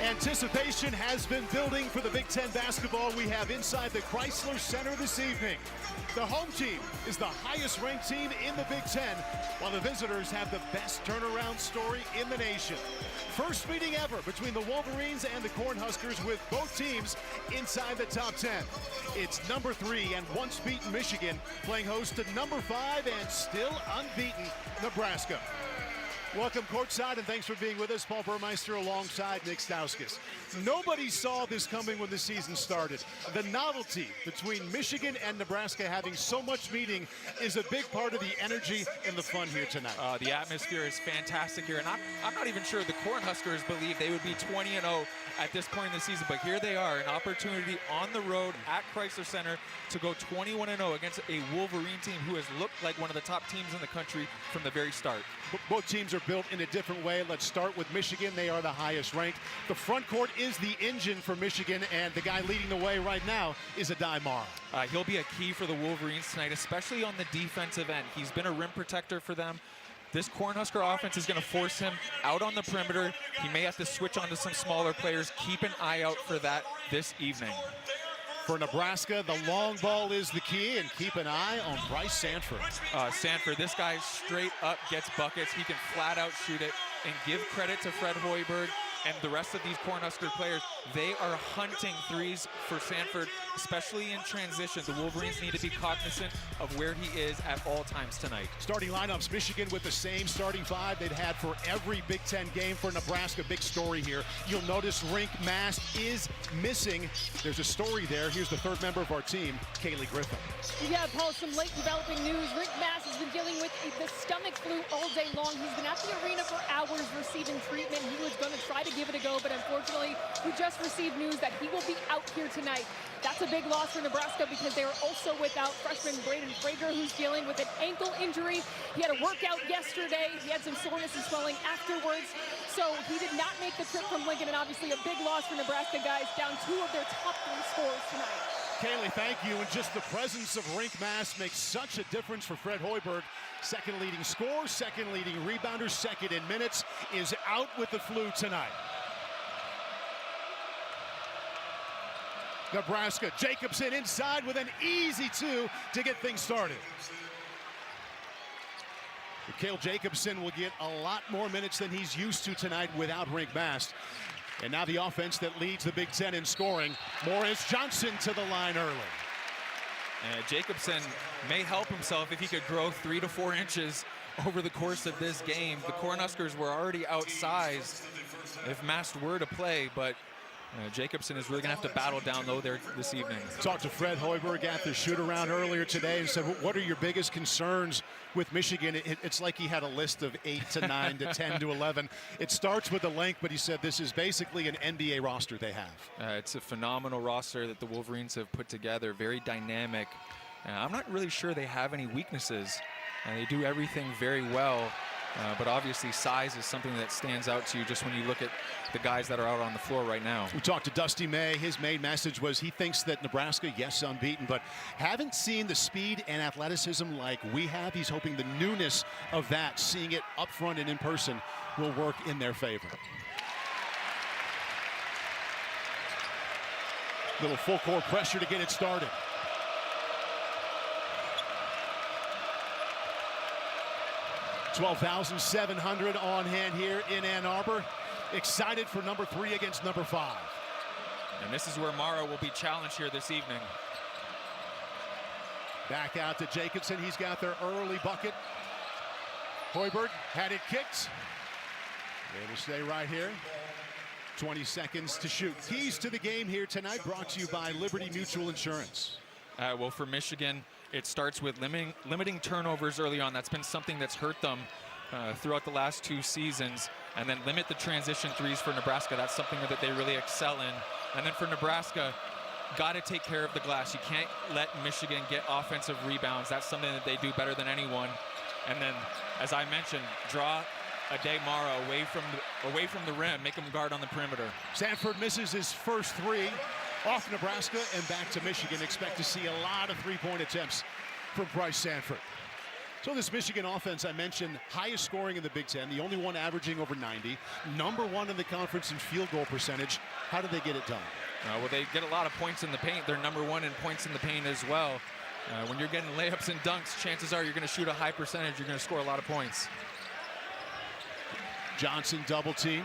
Anticipation has been building for the Big Ten basketball we have inside the Chrysler Center this evening. The home team is the highest ranked team in the Big Ten, while the visitors have the best turnaround story in the nation. First meeting ever between the Wolverines and the Cornhuskers, with both teams inside the top 10. It's number 3 and once beaten Michigan playing host to number 5 and still unbeaten Nebraska. Welcome courtside, and thanks for being with us. Paul Burmeister alongside Nick Stauskas. Nobody saw this coming when the season started. The novelty between Michigan and Nebraska having so much meeting is a big part of the energy and the fun here tonight. The atmosphere is fantastic here, and I'm not even sure the Cornhuskers believe they would be 20-0 at this point in the season, but here they are, an opportunity on the road at Chrysler Center to go 21-0 against a Wolverine team who has looked like one of the top teams in the country from the very start. Both teams are built in a different way. Let's start with Michigan. They are the highest ranked. The front court is the engine for Michigan, and the guy leading the way right now is Adai Mara. He'll be a key for the Wolverines tonight, especially on the defensive end. He's been a rim protector for them. This Cornhusker offense is going to force him out on the perimeter. He may have to switch on to some smaller players. Keep an eye out for that this evening. For Nebraska, the long ball is the key, and keep an eye on Bryce Sanford. Sanford, this guy straight up gets buckets. He can flat out shoot it, and give credit to Fred Hoiberg and the rest of these Cornhusker players. They are hunting threes for Sanford, especially in transition. The Wolverines need to be cognizant of where he is at all times tonight. Starting lineups, Michigan with the same starting 5 they've had for every Big Ten game. For Nebraska, big story here. You'll notice Rink Mast is missing. There's a story there. Here's the third member of our team, Kaylee Griffin. Yeah, Paul, some late developing news. Rink Mast has been dealing with the stomach flu all day long. He's been at the arena for hours receiving treatment. He was going to try to give it a go, but unfortunately, we just received news that he will be out here tonight. That's a big loss for Nebraska because they were also without freshman Braden Frager, who's dealing with an ankle injury. He had a workout yesterday. He had some soreness and swelling afterwards, so he did not make the trip from Lincoln, and obviously a big loss for Nebraska, guys, down 2 of their top 3 scorers tonight. Kaylee, thank you. And just the presence of Rink Mast makes such a difference for Fred Hoiberg. Second leading scorer, second leading rebounder, second in minutes, is out with the flu tonight. Nebraska, Jacobson inside with an easy 2 to get things started. Mikhail Jacobson will get a lot more minutes than he's used to tonight without Rink Mast. And now the offense that leads the Big Ten in scoring. Morris Johnson to the line early. Jacobson may help himself if he could grow 3 to 4 inches over the course of this game. The Cornhuskers were already outsized if Mast were to play, but Jacobson is really going to have to battle down low there this evening. Talked to Fred Hoiberg at the shoot-around earlier today and said, what are your biggest concerns with Michigan? It's like he had a list of 8 to 9 to 10 to 11. It starts with the length, but he said this is basically an NBA roster they have. It's a phenomenal roster that the Wolverines have put together, very dynamic. I'm not really sure they have any weaknesses. They do everything very well. But obviously size is something that stands out to you just when you look at the guys that are out on the floor right now. We talked to Dusty May. His main message was he thinks that Nebraska, yes, unbeaten, but haven't seen the speed and athleticism like we have. He's hoping the newness of that, seeing it up front and in person, will work in their favor. Little full court pressure to get it started. $12,700 on hand here in Ann Arbor. Excited for number 3 against number 5. And this is where Mara will be challenged here this evening. Back out to Jacobson. He's got their early bucket. Hoiberg had it kicked. Able to stay right here. 20 seconds to shoot. Keys to the game here tonight brought to you by Liberty Mutual Insurance. Well, for Michigan, it starts with limiting turnovers early on. That's been something that's hurt them throughout the last 2 seasons. And then limit the transition threes for Nebraska. That's something that they really excel in. And then for Nebraska, got to take care of the glass. You can't let Michigan get offensive rebounds. That's something that they do better than anyone. And then, as I mentioned, draw Adai Mara away from the rim, make him guard on the perimeter. Sanford misses his first 3. Off Nebraska and back to Michigan. Expect to see a lot of 3-point attempts from Bryce Sanford. So this Michigan offense, I mentioned, highest scoring in the Big Ten, the only one averaging over 90, number one in the conference in field goal percentage. How do they get it done? Well, they get a lot of points in the paint. They're number one in points in the paint as well. When you're getting layups and dunks, chances are you're going to shoot a high percentage. You're going to score a lot of points. Johnson double team.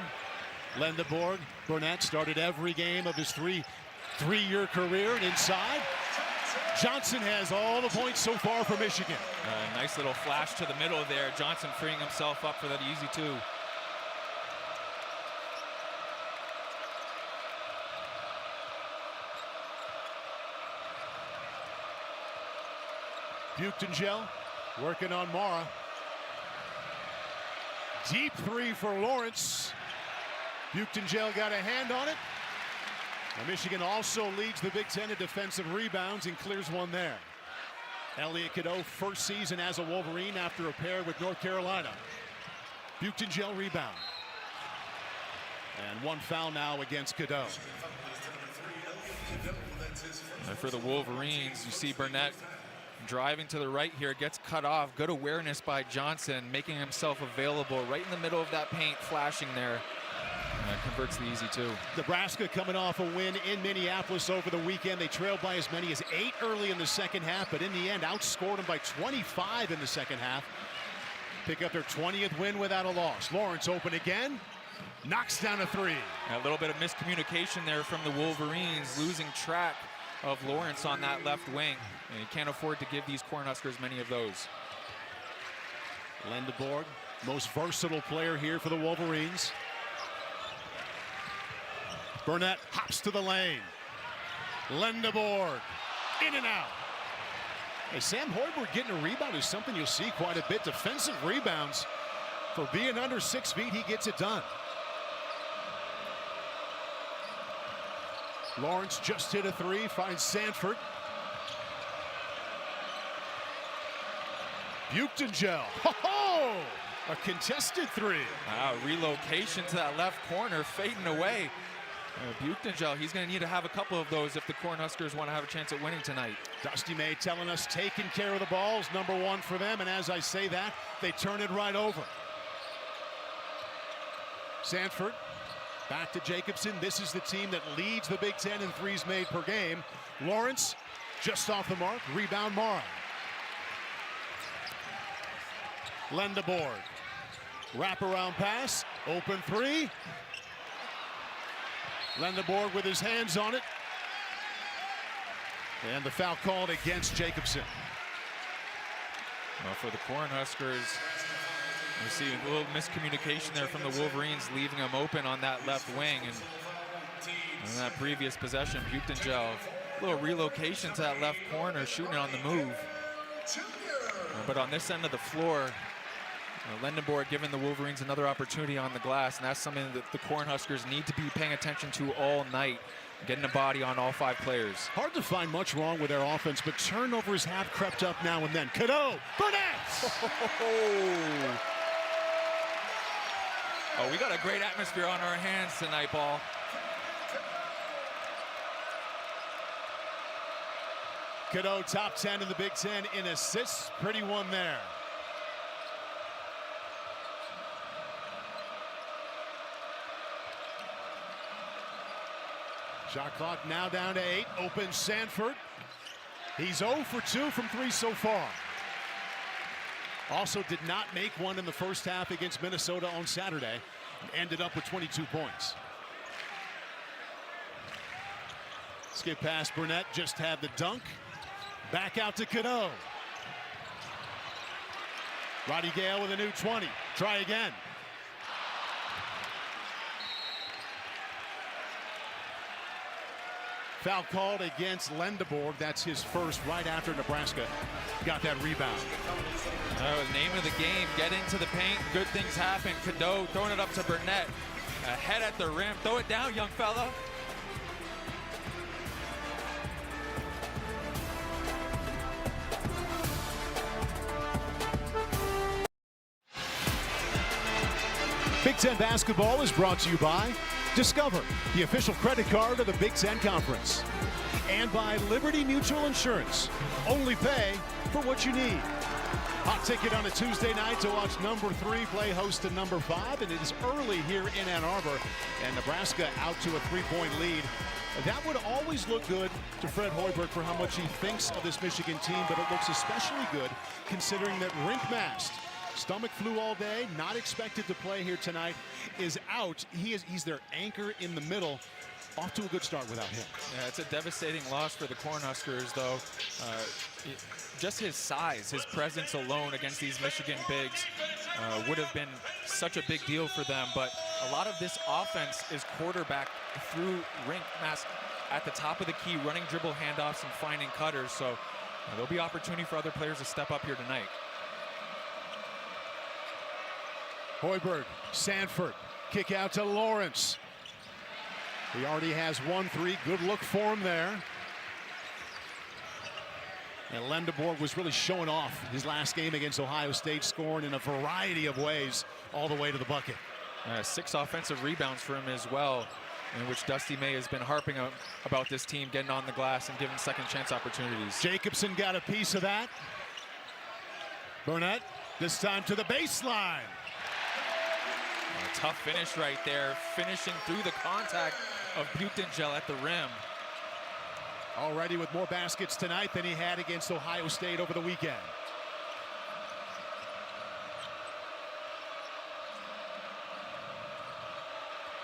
Lendeborg. Burnett started every game of his three-year career, and inside. Johnson has all the points so far for Michigan. Nice little flash to the middle there. Johnson freeing himself up for that easy two. Buchtengel working on Mara. Deep three for Lawrence. Buchtengel got a hand on it. Now Michigan also leads the Big Ten in defensive rebounds and clears one there. Elliot Cadeau, first season as a Wolverine after a pair with North Carolina. Buchtengel rebound. And one foul now against Cadeau. For the Wolverines, you see Burnett driving to the right here, gets cut off. Good awareness by Johnson, making himself available right in the middle of that paint, flashing there. Converts the easy two. Nebraska coming off a win in Minneapolis over the weekend. They trailed by as many as 8 early in the second half, but in the end outscored them by 25 in the second half. Pick up their 20th win without a loss. Lawrence open again, knocks down a three. A little bit of miscommunication there from the Wolverines, losing track of Lawrence on that left wing, and you can't afford to give these Cornhuskers many of those. Lendeborg, most versatile player here for the Wolverines. Burnett hops to the lane. Lendeborg, in and out. Hey, Sam Hoiberg getting a rebound is something you'll see quite a bit. Defensive rebounds. For being under 6 feet, he gets it done. Lawrence just hit a three, finds Sanford. Buchtengel, ho-ho! A contested three. Relocation to that left corner, fading away. Buchtengel, he's going to need to have a couple of those if the Cornhuskers want to have a chance at winning tonight. Dusty May telling us taking care of the ball is number one for them, and as I say that, they turn it right over. Sanford, back to Jacobson. This is the team that leads the Big Ten in threes made per game. Lawrence, just off the mark, rebound Mara. Lendeborg, wraparound pass, open three. Lendeborg with his hands on it. And the foul called against Jacobson. Well, for the Cornhuskers, you see a little miscommunication there from the Wolverines, leaving them open on that left wing. And in that previous possession, Buchtengel, a little relocation to that left corner, shooting it on the move. But on this end of the floor, Lendeborg giving the Wolverines another opportunity on the glass, and that's something that the Cornhuskers need to be paying attention to all night, getting a body on all 5 players. Hard to find much wrong with their offense, but turnovers have crept up now and then. Cadeau, Burnett! Oh, we got a great atmosphere on our hands tonight, Paul. Cadeau, top 10 in the Big Ten in assists. Pretty one there. Shot clock now down to 8. Open Sanford. He's 0 for 2 from 3 so far. Also did not make one in the first half against Minnesota on Saturday. Ended up with 22 points. Skip past Burnett, just had the dunk. Back out to Cadeau. Roddy Gale with a new 20. Try again. Foul called against Lendeborg. That's his first right after Nebraska got that rebound. Name of the game, get into the paint, good things happen. Cadeau throwing it up to Burnett. Ahead at the rim, throw it down, young fella. Big Ten basketball is brought to you by Discover, the official credit card of the Big Ten Conference. And by Liberty Mutual Insurance. Only pay for what you need. Hot ticket on a Tuesday night to watch number 3 play host to number 5, and it is early here in Ann Arbor, and Nebraska out to a 3-point lead. That would always look good to Fred Hoiberg for how much he thinks of this Michigan team, but it looks especially good considering that Rink Mast, stomach flu all day, not expected to play here tonight, is out. He's their anchor in the middle. Off to a good start without him. Yeah, it's a devastating loss for the Cornhuskers, though. Just his size, his presence alone against these Michigan bigs would have been such a big deal for them. But a lot of this offense is quarterback through Rink Mast at the top of the key, running dribble handoffs and finding cutters. So there'll be opportunity for other players to step up here tonight. Hoiberg, Sanford, kick out to Lawrence. He already has 1-3. Good look for him there. And Lendeborg was really showing off his last game against Ohio State, scoring in a variety of ways all the way to the bucket. 6 offensive rebounds for him as well, in which Dusty May has been harping about this team getting on the glass and giving second chance opportunities. Jacobson got a piece of that. Burnett, this time to the baseline. A tough finish right there, finishing through the contact of Buchtengel at the rim. Already with more baskets tonight than he had against Ohio State over the weekend.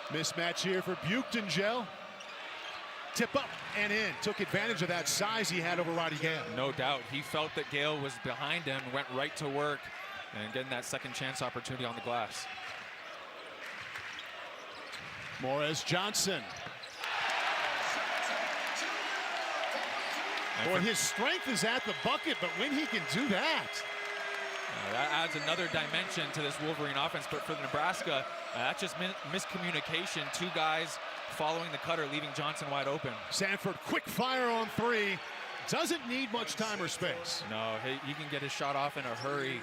Mismatch here for Buchtengel. Tip up and in. Took advantage of that size he had over Roddy Gale. No doubt. He felt that Gale was behind him, went right to work, and getting that second chance opportunity on the glass. Morris Johnson. Boy, his strength is at the bucket, but when he can do that. That adds another dimension to this Wolverine offense, but for Nebraska, that's just miscommunication. 2 guys following the cutter, leaving Johnson wide open. Sanford, quick fire on 3. Doesn't need much time or space. No, he can get his shot off in a hurry.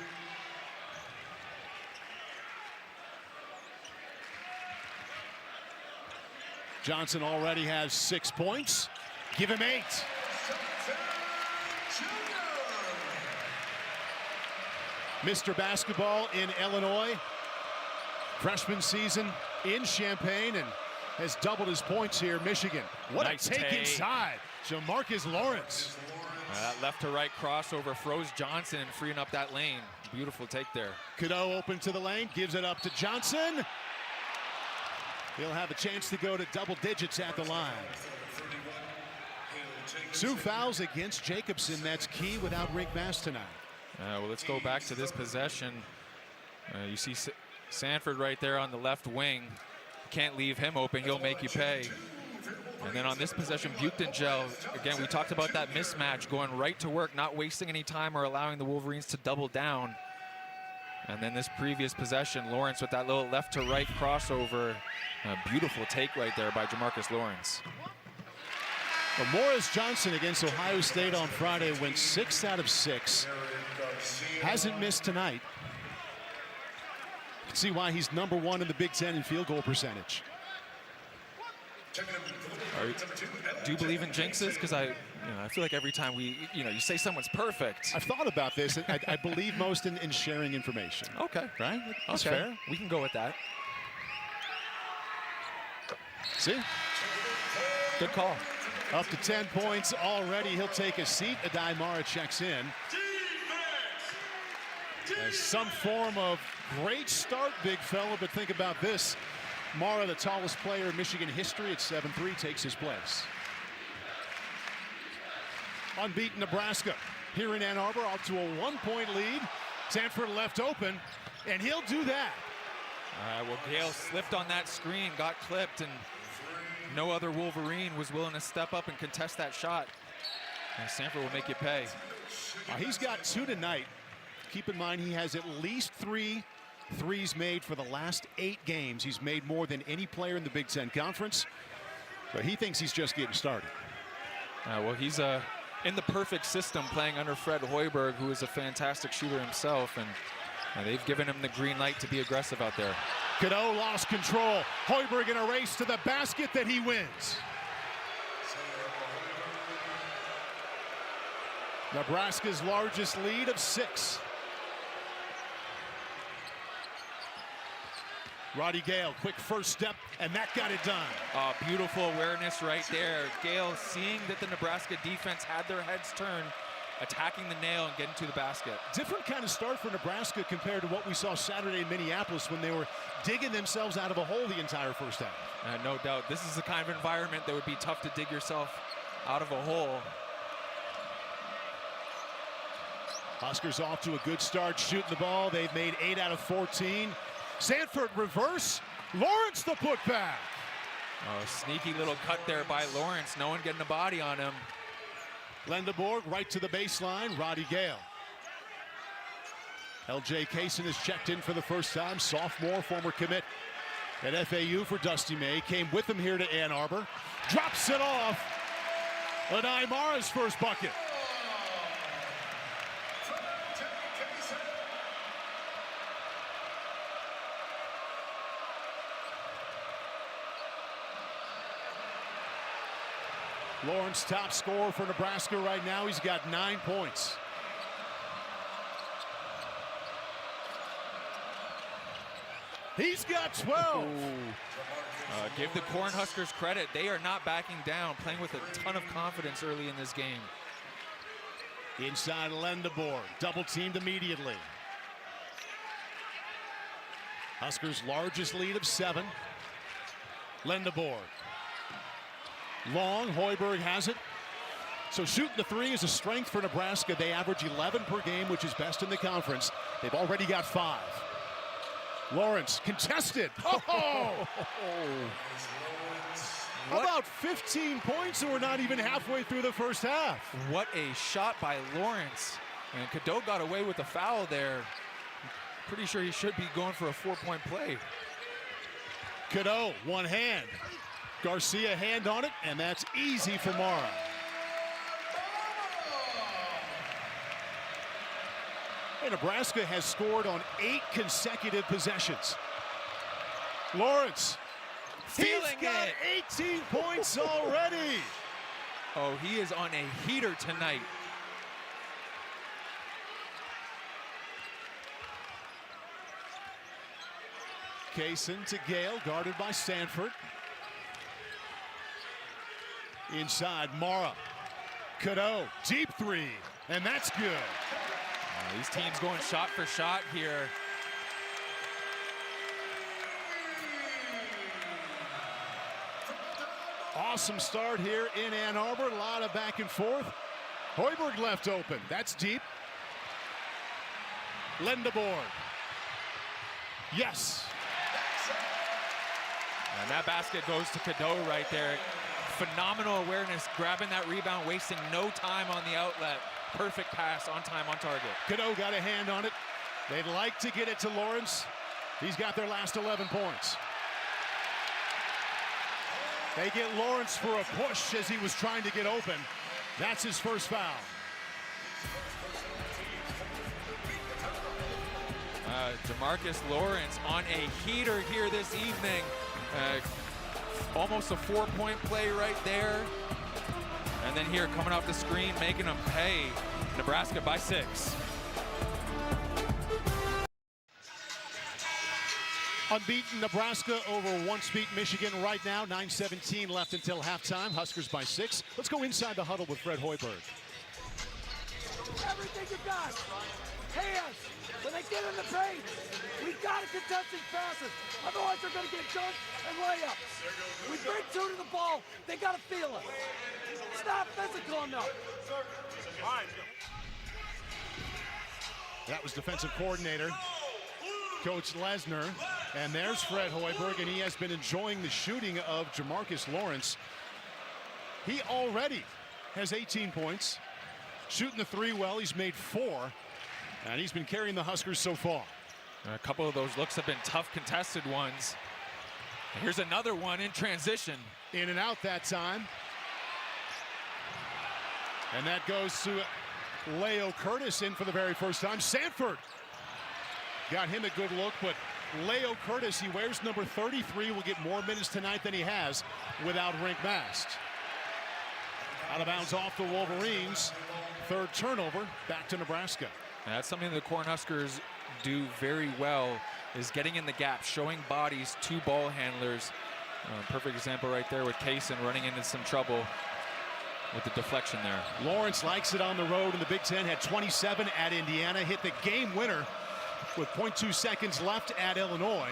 Johnson already has 6 points. Give him 8. Mr. Basketball in Illinois. Freshman season in Champaign and has doubled his points here. Michigan. What nice a take inside. Jamarcus Lawrence. That left to right crossover froze Johnson, freeing up that lane. Beautiful take there. Cadeau open to the lane, gives it up to Johnson. He'll have a chance to go to double digits at the line. 2 fouls against Jacobson. That's key without Rink Mast tonight. Well, let's go back to this possession. You see Sanford right there on the left wing. Can't leave him open. He'll make you pay. And then on this possession, Buchtengel, again, we talked about that mismatch, going right to work, not wasting any time or allowing the Wolverines to double down. And then this previous possession, Lawrence with that little left to right crossover. A beautiful take right there by Jamarcus Lawrence. Well, Morris Johnson against Ohio State on Friday went 6 out of 6. Hasn't missed tonight. You can see why he's number 1 in the Big Ten in field goal percentage. Do you believe in jinxes? Because I feel like every time you say someone's perfect. I've thought about this. I believe most in sharing information. Okay. Right? That's okay. fair. We can go with that. See? Good call. Up to 10 points already. He'll take a seat. Adai Mara checks in. As some form of great start, big fella, but think about this. Mara, the tallest player in Michigan history at 7'3", takes his place. Unbeaten Nebraska here in Ann Arbor, up to a 1-point lead. Sanford left open, and he'll do that. Well, Gale slipped on that screen, got clipped, and no other Wolverine was willing to step up and contest that shot. And Sanford will make you pay. He's got 2 tonight. Keep in mind he has at least 3 threes made for the last 8 games. He's made more than any player in the Big Ten Conference, but he thinks he's just getting started. Well, he's in the perfect system playing under Fred Hoiberg, who is a fantastic shooter himself, and they've given him the green light to be aggressive out there. Cadeau lost control. Hoiberg in a race to the basket that he wins. Nebraska's largest lead of 6. Roddy Gale, quick first step, and that got it done. Beautiful awareness right there. Gale seeing that the Nebraska defense had their heads turned, attacking the nail and getting to the basket. Different kind of start for Nebraska compared to what we saw Saturday in Minneapolis when they were digging themselves out of a hole the entire first half. No doubt. This is the kind of environment that would be tough to dig yourself out of a hole. Huskers off to a good start shooting the ball. They've made 8 out of 14. Sanford reverse. Lawrence the putback. Oh, sneaky little cut there by Lawrence. No one getting a body on him. Lendeborg right to the baseline. Roddy Gale. LJ Kaysen is checked in for the first time. Sophomore, former commit at FAU for Dusty May. Came with him here to Ann Arbor. Drops it off. Lanai Mara's first bucket. Lawrence, top scorer for Nebraska right now. He's got 9 points. He's got 12. Give the Cornhuskers credit. They are not backing down, playing with a ton of confidence early in this game. Inside Lendeborg, double teamed immediately. Huskers' largest lead of 7. Lendeborg. Long, Hoiberg has it. So shooting the 3 is a strength for Nebraska. They average 11 per game, which is best in the conference. They've already got 5. Lawrence contested. Oh! About 15 points, and we're not even halfway through the first half. What a shot by Lawrence. And Cadeau got away with the foul there. Pretty sure he should be going for a 4-point play. Cadeau, one hand. Garcia hand on it, and that's easy for Mara. And Nebraska has scored on 8 consecutive possessions. Lawrence, he's got 18 points already. Oh, he is on a heater tonight. Kaysen to Gale, guarded by Sanford. Inside, Mara. Cadeau, deep 3, and that's good. These teams going shot for shot here. Awesome start here in Ann Arbor. A lot of back and forth. Hoiberg left open. That's deep. Lendeborg. Yes. And that basket goes to Cadeau right there. Phenomenal awareness, grabbing that rebound, wasting no time on the outlet. Perfect pass, on time, on target. Cadeau got a hand on it. They'd like to get it to Lawrence. He's got their last 11 points. They get Lawrence for a push as he was trying to get open. That's his first foul. Jamarcus Lawrence on a heater here this evening. Almost a 4-point play right there. And then here, coming off the screen, making them pay. Nebraska by 6. Unbeaten Nebraska over once-beaten Michigan right now. 9:17 left until halftime. Huskers by 6. Let's go inside the huddle with Fred Hoiberg. Everything you got. Hands. When they get in the paint, we got to contest these passes. Otherwise, they're going to get dunks and layups. We bring 2 to the ball. They got to feel it. It's not physical enough. That was defensive coordinator Coach Lesnar. And there's Fred Hoiberg, and he has been enjoying the shooting of Jamarcus Lawrence. He already has 18 points. Shooting the 3 well. He's made 4. And he's been carrying the Huskers so far. A couple of those looks have been tough contested ones. Here's another one in transition. In and out that time. And that goes to Leo Curtis in for the very first time. Sanford got him a good look, but Leo Curtis, he wears number 33, will get more minutes tonight than he has without Rink Mast. Out of bounds off the Wolverines. 3rd turnover, back to Nebraska. And that's something the Cornhuskers do very well is getting in the gap, showing bodies to ball handlers. Perfect example right there with Kaysen running into some trouble with the deflection there. Lawrence likes it on the road in the Big Ten, had 27 at Indiana, hit the game winner with 0.2 seconds left at Illinois.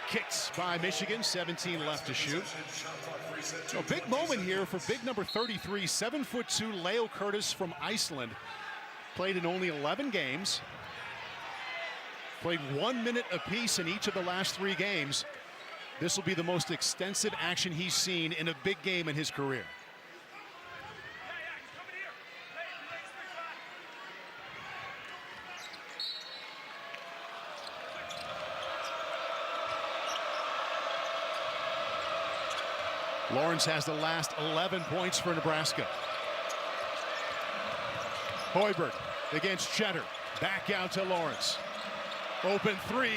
Kicks by Michigan, 17 left to shoot. A big moment here for big number 33, 7'2" Leo Curtis from Iceland. Played in only 11 games. Played 1 minute apiece in each of the last 3 games. This will be the most extensive action he's seen in a big game in his career. Lawrence has the last 11 points for Nebraska. Hoiberg against Cheddar. Back out to Lawrence. Open 3.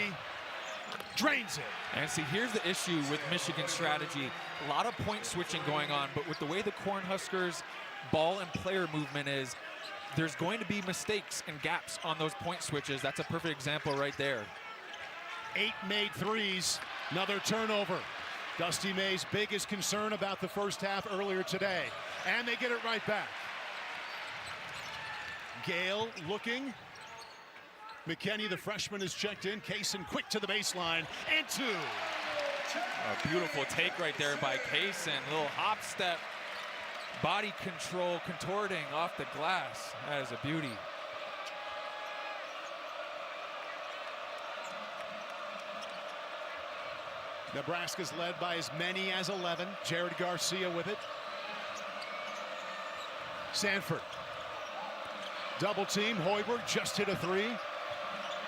Drains it. And see, here's the issue with Michigan's strategy. A lot of point switching going on, but with the way the Cornhuskers ball and player movement is, there's going to be mistakes and gaps on those point switches. That's a perfect example right there. 8 made threes. Another turnover. Dusty May's biggest concern about the first half earlier today. And they get it right back. Gale looking. McKinney, the freshman, is checked in. Kaysen quick to the baseline. And 2. A beautiful take right there by Kaysen. Little hop step. Body control, contorting off the glass. That is a beauty. Nebraska's led by as many as 11. Jared Garcia with it. Sanford. Double team. Hoiberg just hit a 3.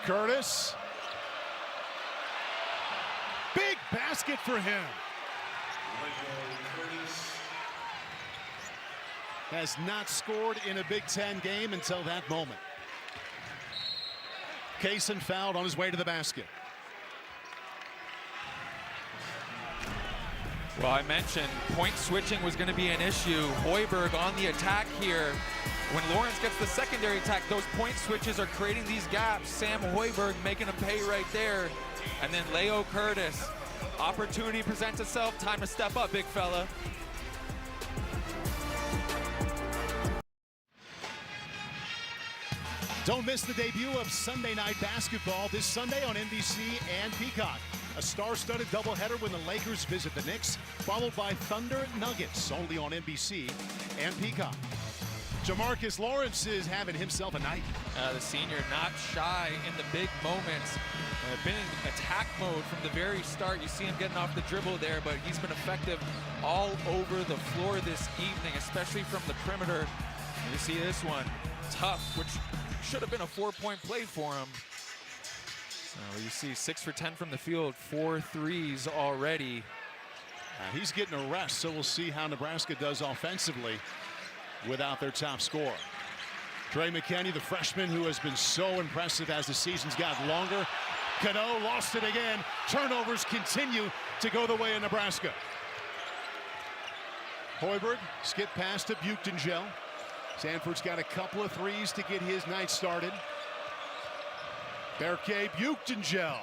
Curtis. Big basket for him. Has not scored in a Big Ten game until that moment. Kaysen fouled on his way to the basket. Well, I mentioned point switching was going to be an issue. Hoiberg on the attack here. When Lawrence gets the secondary attack, those point switches are creating these gaps. Sam Hoiberg making him pay right there. And then Leo Curtis. Opportunity presents itself. Time to step up, big fella. Don't miss the debut of Sunday Night Basketball this Sunday on NBC and Peacock. A star-studded doubleheader when the Lakers visit the Knicks, followed by Thunder Nuggets, only on NBC and Peacock. Jamarcus Lawrence is having himself a night. The senior not shy in the big moments. Been in attack mode from the very start. You see him getting off the dribble there, but he's been effective all over the floor this evening, especially from the perimeter. And you see this one, tough, which should have been a 4-point play for him. You see 6 for 10 from the field, 4 threes already. He's getting a rest, so we'll see how Nebraska does offensively without their top scorer. Trey McKinney, the freshman who has been so impressive as the season's gotten longer. Cano lost it again. Turnovers continue to go the way of Nebraska. Hoiberg skip pass to Buchtengel. Sanford's got a couple of threes to get his night started. Berke Buchtengel.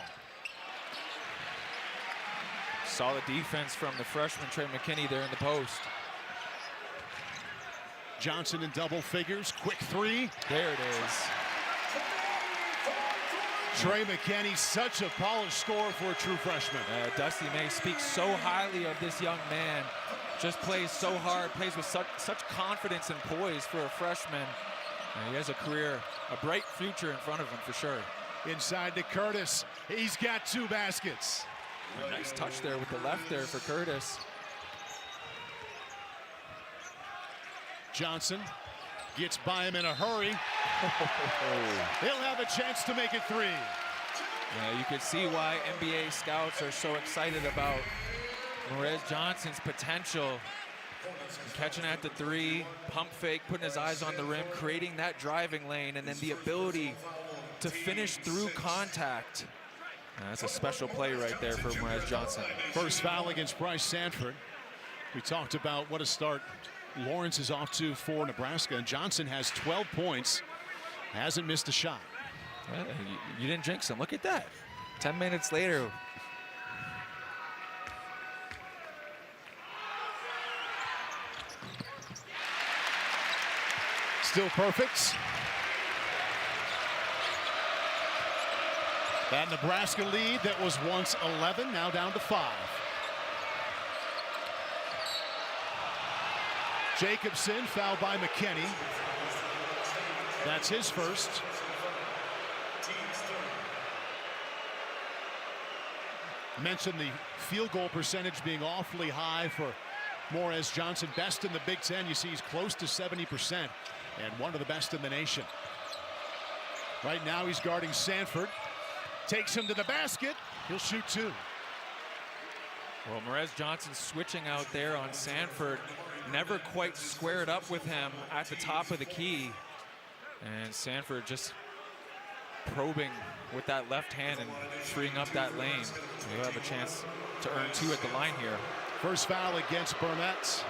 Solid defense from the freshman Trey McKinney there in the post. Johnson in double figures. Quick 3. There it is. Trey McKinney, such a polished scorer for a true freshman. Dusty May speaks so highly of this young man. Just plays so hard, plays with such confidence and poise for a freshman. He has a career, a bright future in front of him for sure. Inside to Curtis. He's got 2 baskets. A nice touch there with the left there for Curtis. Johnson gets by him in a hurry. He'll have a chance to make it 3. Yeah, you can see why NBA scouts are so excited about Morez Johnson's potential. Catching at the 3, pump fake, putting his eyes on the rim, creating that driving lane, and then the ability to finish through contact. That's a special play right there for Morez Johnson. First foul against Bryce Sanford. We talked about what a start Lawrence is off to for Nebraska, and Johnson has 12 points Hasn't missed a shot. You didn't jinx him. Look at that. 10 minutes later. Still perfect. That Nebraska lead that was once 11, now down to 5. Jacobson fouled by McKinney. That's his first. Mentioned the field goal percentage being awfully high for Morez Johnson. Best in the Big Ten. You see he's close to 70% and one of the best in the nation. Right now he's guarding Sanford. Takes him to the basket. He'll shoot 2. Well, Morez Johnson switching out there on Sanford. Never quite squared up with him at the top of the key. And Sanford just probing with that left hand and freeing up that lane. He'll have a chance to earn 2 at the line here. First foul against Burnett.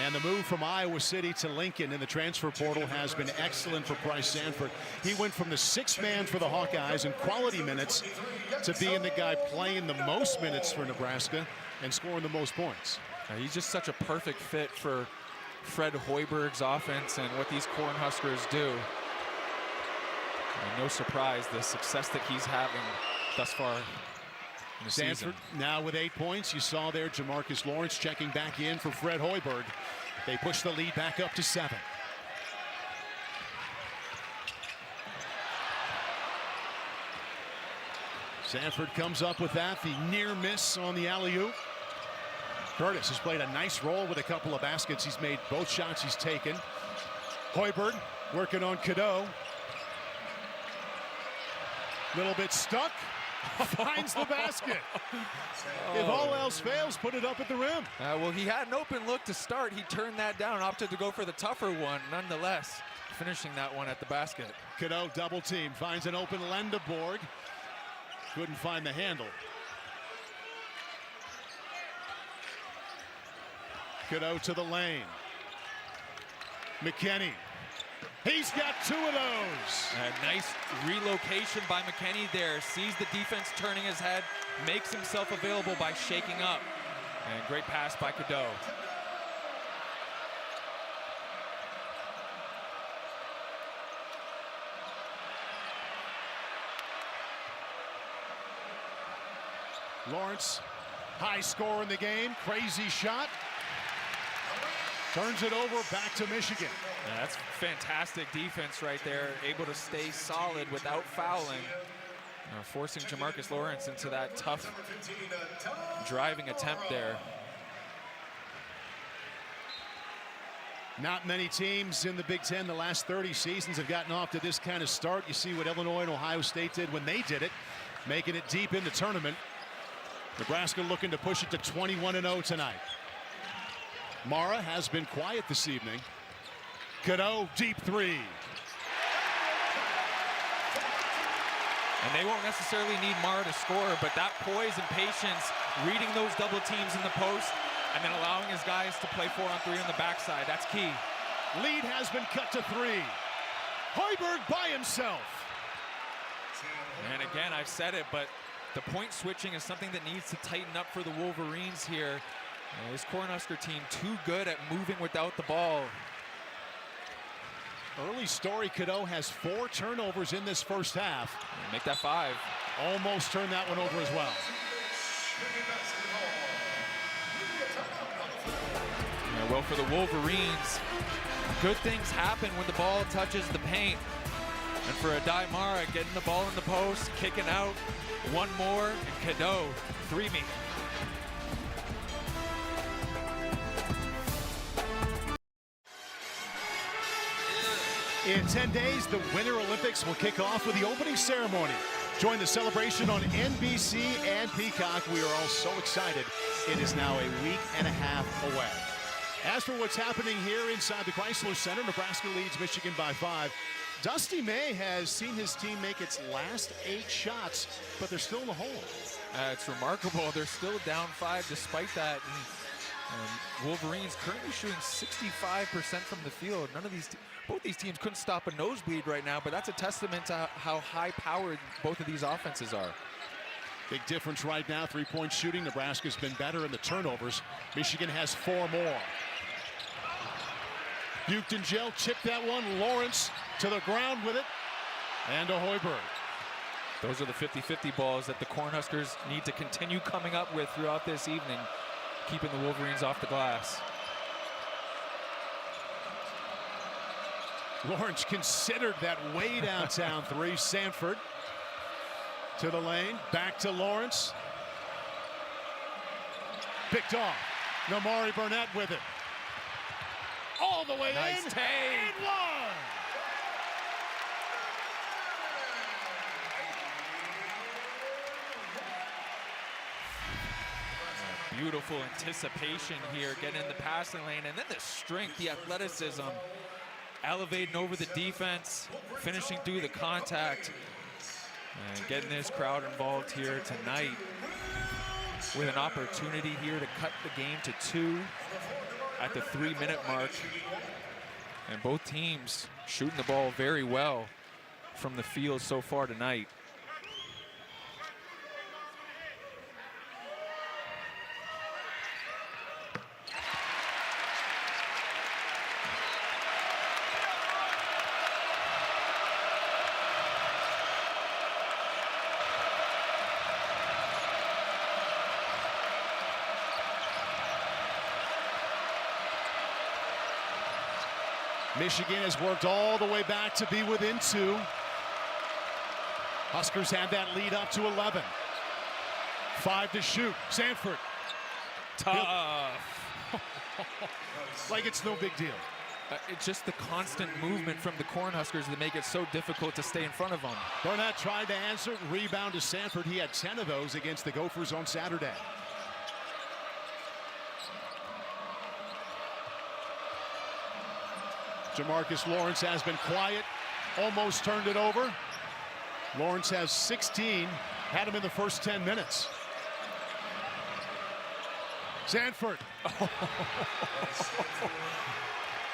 And the move from Iowa City to Lincoln in the transfer portal has been excellent for Bryce Sanford. He went from the 6th man for the Hawkeyes in quality minutes to being the guy playing the most minutes for Nebraska and scoring the most points. He's just such a perfect fit for Fred Hoiberg's offense and what these Cornhuskers do. And no surprise, the success that he's having thus far in the Sanford season. Now with 8 points. You saw there Jamarcus Lawrence checking back in for Fred Hoiberg. They push the lead back up to 7. Sanford comes up with that, the near miss on the alley-oop. Curtis has played a nice role with a couple of baskets. He's made both shots he's taken. Hoiberg working on Cadeau. Little bit stuck. Finds the basket. If all else fails, put it up at the rim. Well, he had an open look to start. He turned that down, opted to go for the tougher one. Nonetheless, finishing that one at the basket. Cadeau double team, finds an open Lendeborg. Couldn't find the handle. Cadeau to the lane. McKinney. He's got 2 of those. A nice relocation by McKinney there. Sees the defense turning his head, makes himself available by shaking up. And great pass by Cadeau. Lawrence, high score in the game, crazy shot. Turns it over back to Michigan. Yeah, that's fantastic defense right there. Able to stay solid without fouling. Forcing Jamarcus Lawrence into that tough driving attempt there. Not many teams in the Big Ten the last 30 seasons have gotten off to this kind of start. You see what Illinois and Ohio State did when they did it, making it deep in the tournament. Nebraska looking to push it to 21-0 tonight. Mara has been quiet this evening. Cadeau, deep 3. And they won't necessarily need Mara to score, but that poise and patience, reading those double teams in the post, and then allowing his guys to play 4-on-3 on the backside, that's key. Lead has been cut to 3. Hoiberg by himself. And again, I've said it, but the point switching is something that needs to tighten up for the Wolverines here. This Cornhusker team too good at moving without the ball. Early story, Cadeau has 4 turnovers in this first half. Make that 5. Almost turned that one over as well. Yeah, well, for the Wolverines, good things happen when the ball touches the paint. And for Adai Mara, getting the ball in the post, kicking out, one more, and Cadeau, 3-me. In 10 days, the Winter Olympics will kick off with the opening ceremony. Join the celebration on NBC and Peacock. We are all so excited. It is now a week and a half away. As for what's happening here inside the Chrysler Center, Nebraska leads Michigan by 5. Dusty May has seen his team make its last 8 shots, but they're still in the hole. It's remarkable. They're still down 5 despite that. And Wolverines currently shooting 65% from the field. Both these teams couldn't stop a nosebleed right now, but that's a testament to how high-powered both of these offenses are. Big difference right now, three-point shooting. Nebraska's been better in the turnovers. Michigan has 4 more. Buchten Gel chipped that one. Lawrence to the ground with it. And to Hoiberg. Those are the 50-50 balls that the Cornhuskers need to continue coming up with throughout this evening, keeping the Wolverines off the glass. Lawrence considered that way downtown three. Sanford to the lane, back to Lawrence. Picked off. Namari Burnett with it. All the way Nice in. take. And one. Beautiful anticipation here, getting in the passing lane, and then the strength, the athleticism, elevating over the defense, finishing through the contact, and getting this crowd involved here tonight with an opportunity here to cut the game to 2 at the 3-minute mark. And both teams shooting the ball very well from the field so far tonight. Michigan has worked all the way back to be within 2. Huskers had that lead up to 11. 5 to shoot. Sanford. Tough. Like it's no big deal. It's just the constant movement from the Cornhuskers that make it so difficult to stay in front of them. Burnett tried to answer. Rebound to Sanford. He had 10 of those against the Gophers on Saturday. Jamarcus Lawrence has been quiet, almost turned it over. Lawrence has 16, had him in the first 10 minutes. Sanford.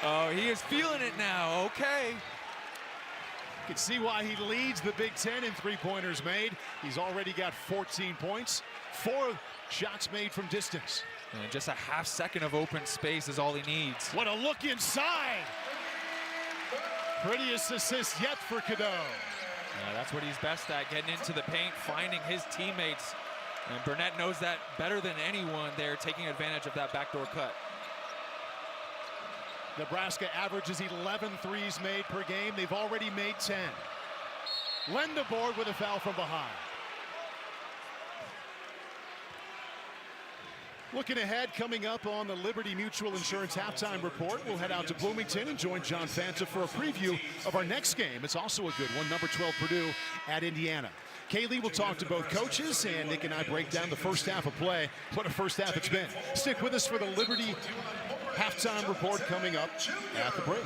Oh, he is feeling it now, okay. You can see why he leads the Big Ten in three-pointers made. He's already got 14 points, 4 shots made from distance. And just a half second of open space is all he needs. What a look inside. Prettiest assist yet for Cadeau. That's what he's best at, getting into the paint, finding his teammates. And Burnett knows that better than anyone there, taking advantage of that backdoor cut. Nebraska averages 11 threes made per game. They've already made 10. Lendeborg with a foul from behind. Looking ahead, coming up on the Liberty Mutual Insurance Halftime Report, we'll head out to Bloomington and join John Fanta for a preview of our next game. It's also a good one, number 12 Purdue at Indiana. Kaylee will talk to both coaches, and Nick and I break down the first half of play. What a first half it's been. Stick with us for the Liberty Halftime Report coming up at the break.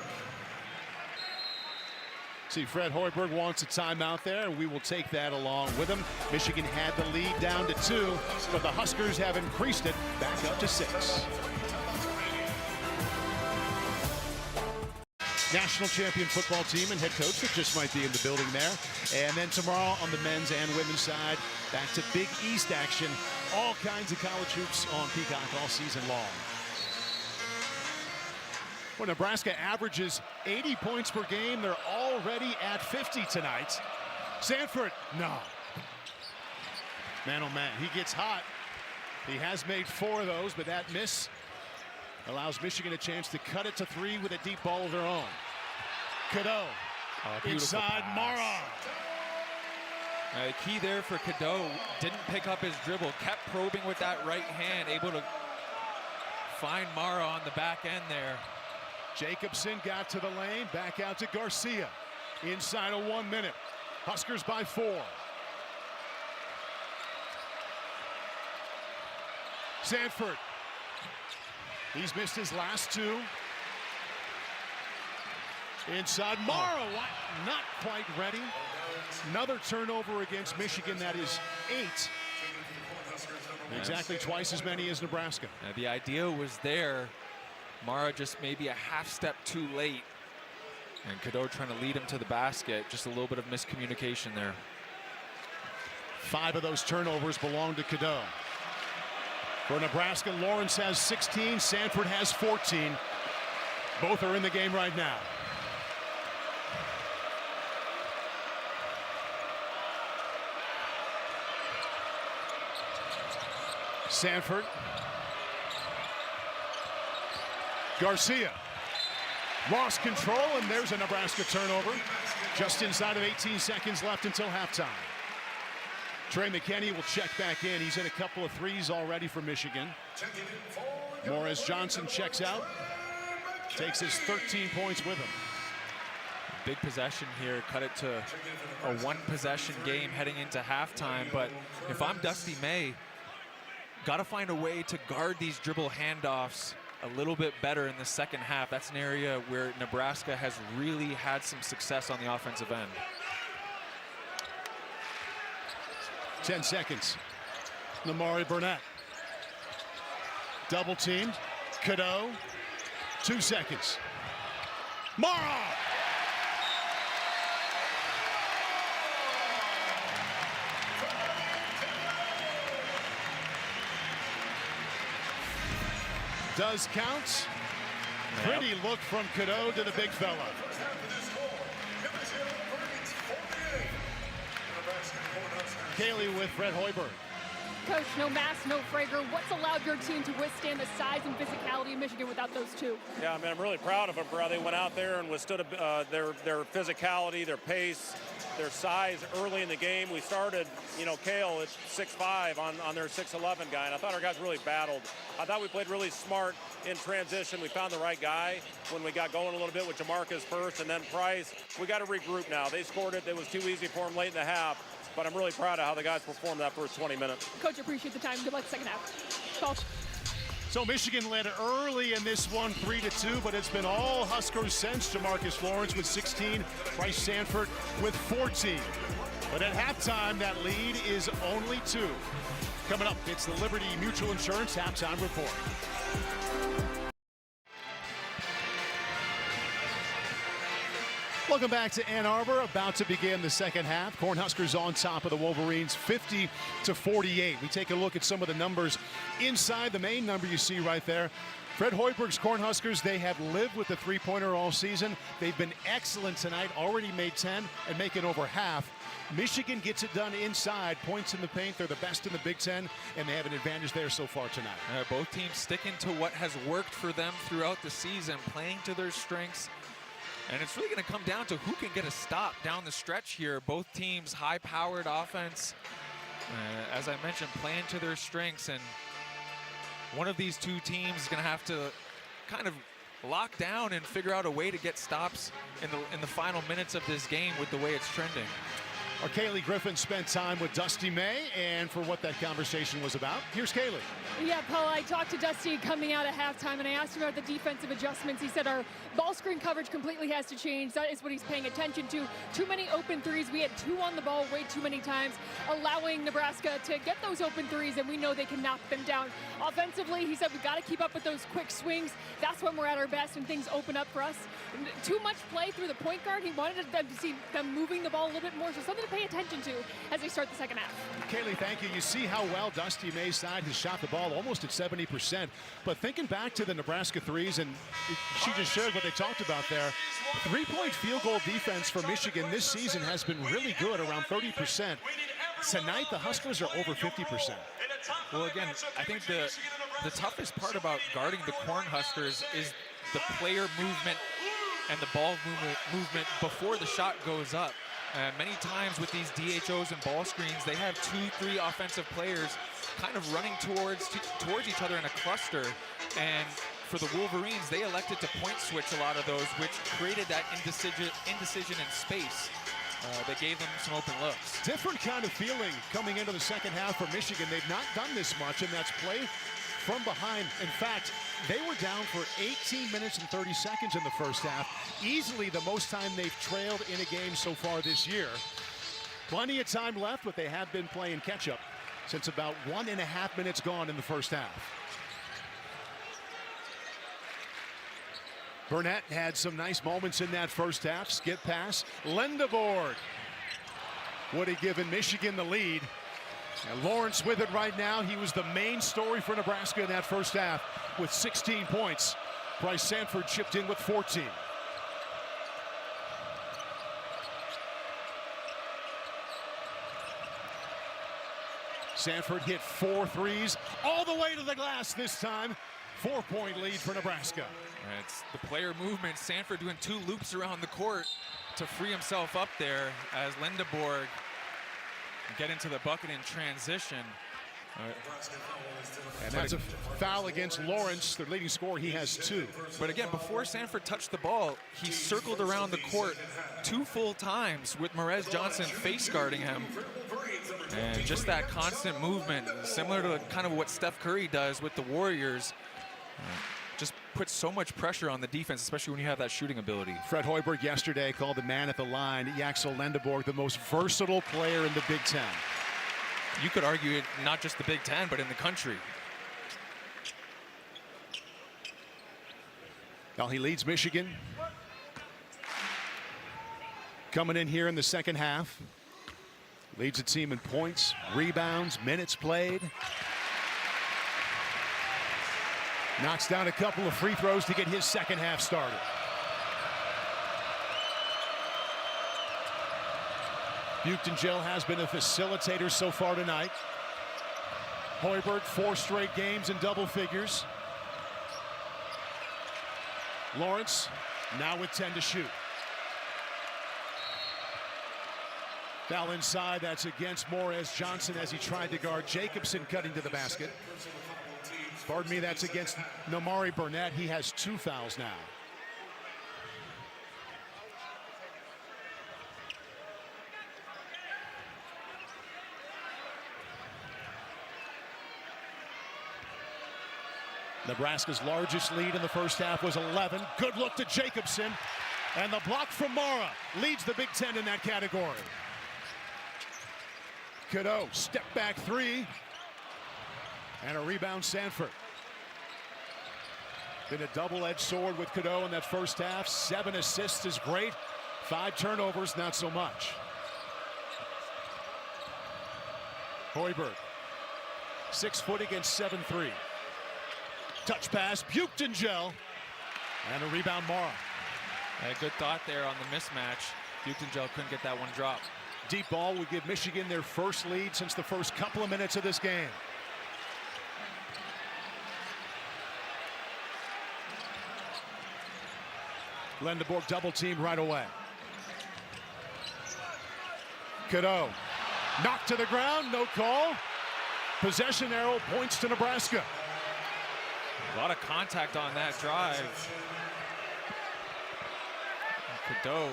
See, Fred Hoiberg wants a timeout there, and we will take that along with him. Michigan had the lead down to 2, but the Huskers have increased it back up to 6. National champion football team and head coach that just might be in the building there. And then tomorrow on the men's and women's side, back to Big East action. All kinds of college hoops on Peacock all season long. Well, Nebraska averages 80 points per game. They're already at 50 tonight. Sanford, no. Man, oh man, he gets hot. He has made 4 of those, but that miss allows Michigan a chance to cut it to 3 with a deep ball of their own. Cadeau, inside Mara. The key there for Cadeau, didn't pick up his dribble, kept probing with that right hand, able to find Mara on the back end there. Jacobson got to the lane, back out to Garcia. Inside of 1 minute. Huskers by 4. Sanford. He's missed his last 2. Inside Mara, not quite ready. Another turnover against Michigan, that is 8. Exactly twice as many as Nebraska. The idea was there. Mara just maybe a half step too late. And Cadeau trying to lead him to the basket. Just a little bit of miscommunication there. 5 of those turnovers belong to Cadeau. For Nebraska, Lawrence has 16, Sanford has 14. Both are in the game right now. Sanford. Garcia. Lost control, and there's a Nebraska turnover. Just inside of 18 seconds left until halftime. Trey McKinney will check back in. He's hit a couple of threes already for Michigan. Morris Johnson checks out. Takes his 13 points with him. Big possession here. Cut it to a 1-possession game heading into halftime. But if I'm Dusty May, got to find a way to guard these dribble handoffs a little bit better in the second half. That's an area where Nebraska has really had some success on the offensive end. 10 seconds. Lamari Burnett. Double teamed. Cadeau. 2 seconds. Mara! Does count. Pretty look from Cadeau to the big fella. Kaylee with Fred Hoiberg. Coach, no Mass, no Frager. What's allowed your team to withstand the size and physicality of Michigan without those two? Yeah, I mean, I'm really proud of them for how they went out there and withstood their physicality, their pace, their size early in the game. We started, Kale at 6'5" on their 6'11" guy, and I thought our guys really battled. I thought we played really smart in transition. We found the right guy when we got going a little bit with Jamarcus first, and then Price. We got to regroup now. They scored it. It was too easy for them late in the half. But I'm really proud of how the guys performed that first 20 minutes. Coach, appreciate the time. Good luck second half. Call. So Michigan led early in this one, 3-2, but it's been all Huskers since. Jamarcus Lawrence with 16, Bryce Sanford with 14. But at halftime, that lead is only 2. Coming up, it's the Liberty Mutual Insurance halftime report. Welcome back to Ann Arbor. About to begin the second half. Cornhuskers on top of the Wolverines, 50-48. We take a look at some of the numbers inside the main number you see right there. Fred Hoiberg's Cornhuskers, they have lived with the three-pointer all season. They've been excellent tonight, already made 10 and making over half. Michigan gets it done inside, points in the paint. They're the best in the Big Ten, and they have an advantage there so far tonight. Both teams sticking to what has worked for them throughout the season, playing to their strengths. And it's really going to come down to who can get a stop down the stretch here. Both teams high-powered offense, as I mentioned, playing to their strengths. And one of these two teams is going to have to kind of lock down and figure out a way to get stops in the final minutes of this game with the way it's trending. Our Kaylee Griffin spent time with Dusty May, and for what that conversation was about, here's Kaylee. Yeah, Paul, I talked to Dusty coming out of halftime, and I asked him about the defensive adjustments. He said our ball screen coverage completely has to change. That is what he's paying attention to. Too many open threes. We had 2 on the ball way too many times, allowing Nebraska to get those open threes, and we know they can knock them down. Offensively, he said we got to keep up with those quick swings. That's when we're at our best, and things open up for us. Too much play through the point guard. He wanted them to see them moving the ball a little bit more, so something to pay attention to as they start the second half. Kaylee, thank you. You see how well Dusty May's side has shot the ball almost at 70%. But thinking back to the Nebraska threes, and she just shared what they talked about there, three-point field goal defense for Michigan this season has been really good, around 30%. Tonight, the Huskers are over 50%. Well, again, I think the toughest part about guarding the Cornhuskers is the player movement and the ball movement before the shot goes up. Many times with these DHOs and ball screens, they have 2-3 offensive players kind of running towards each other in a cluster. And for the Wolverines, they elected to point switch a lot of those, which created that indecision in space that gave them some open looks. Different kind of feeling coming into the second half for Michigan. They've not done this much, and that's play from behind. In fact, they were down for 18 minutes and 30 seconds in the first half. Easily the most time they've trailed in a game so far this year. Plenty of time left, but they have been playing catch-up. since about 1.5 minutes gone in the first half. Burnett had some nice moments in that first half. Skip pass. Lendeborg would have given Michigan the lead. And Lawrence with it right now. He was the main story for Nebraska in that first half with 16 points. Bryce Sanford chipped in with 14. Sanford hit 4 threes all the way to the glass this time. 4-point lead for Nebraska. It's the player movement. Sanford doing 2 loops around the court to free himself up there as Lendeborg get into the bucket in transition. And that's a foul against Lawrence, their leading scorer. He has 2. But again, before Sanford touched the ball, he circled around the court 2 full times with Merez Johnson face guarding him. And just that constant movement, similar to kind of what Steph Curry does with the Warriors, just puts so much pressure on the defense, especially when you have that shooting ability. Fred Hoiberg yesterday called the man at the line, Yaxel Lendeborg, the most versatile player in the Big Ten. You could argue it not just the Big Ten, but in the country. Well, he leads Michigan. Coming in here in the second half. Leads the team in points, rebounds, minutes played. Knocks down a couple of free throws to get his second half started. Buchtengel has been a facilitator so far tonight. Hoiberg, 4 straight games in double figures. Lawrence now with 10 to shoot. Foul inside, that's against Merez Johnson as he tried to guard Jacobson cutting to the basket. Pardon me, that's against Namari Burnett. He has 2 fouls now. Nebraska's largest lead in the first half was 11. Good look to Jacobson. And the block from Mara leads the Big Ten in that category. Cadeau, step back 3. And a rebound, Sanford. Been a double-edged sword with Cadeau in that first half. 7 assists is great. 5 turnovers, not so much. Hoiberg, 6 foot against 7'3". Touch pass, Buchtengel. And a rebound, Mara. A good thought there on the mismatch. Buchtengel couldn't get that one drop. Deep ball would give Michigan their first lead since the first couple of minutes of this game. Lendeborg double team right away. Cadeau knocked to the ground, no call. Possession arrow points to Nebraska. A lot of contact on that drive. Cadeau,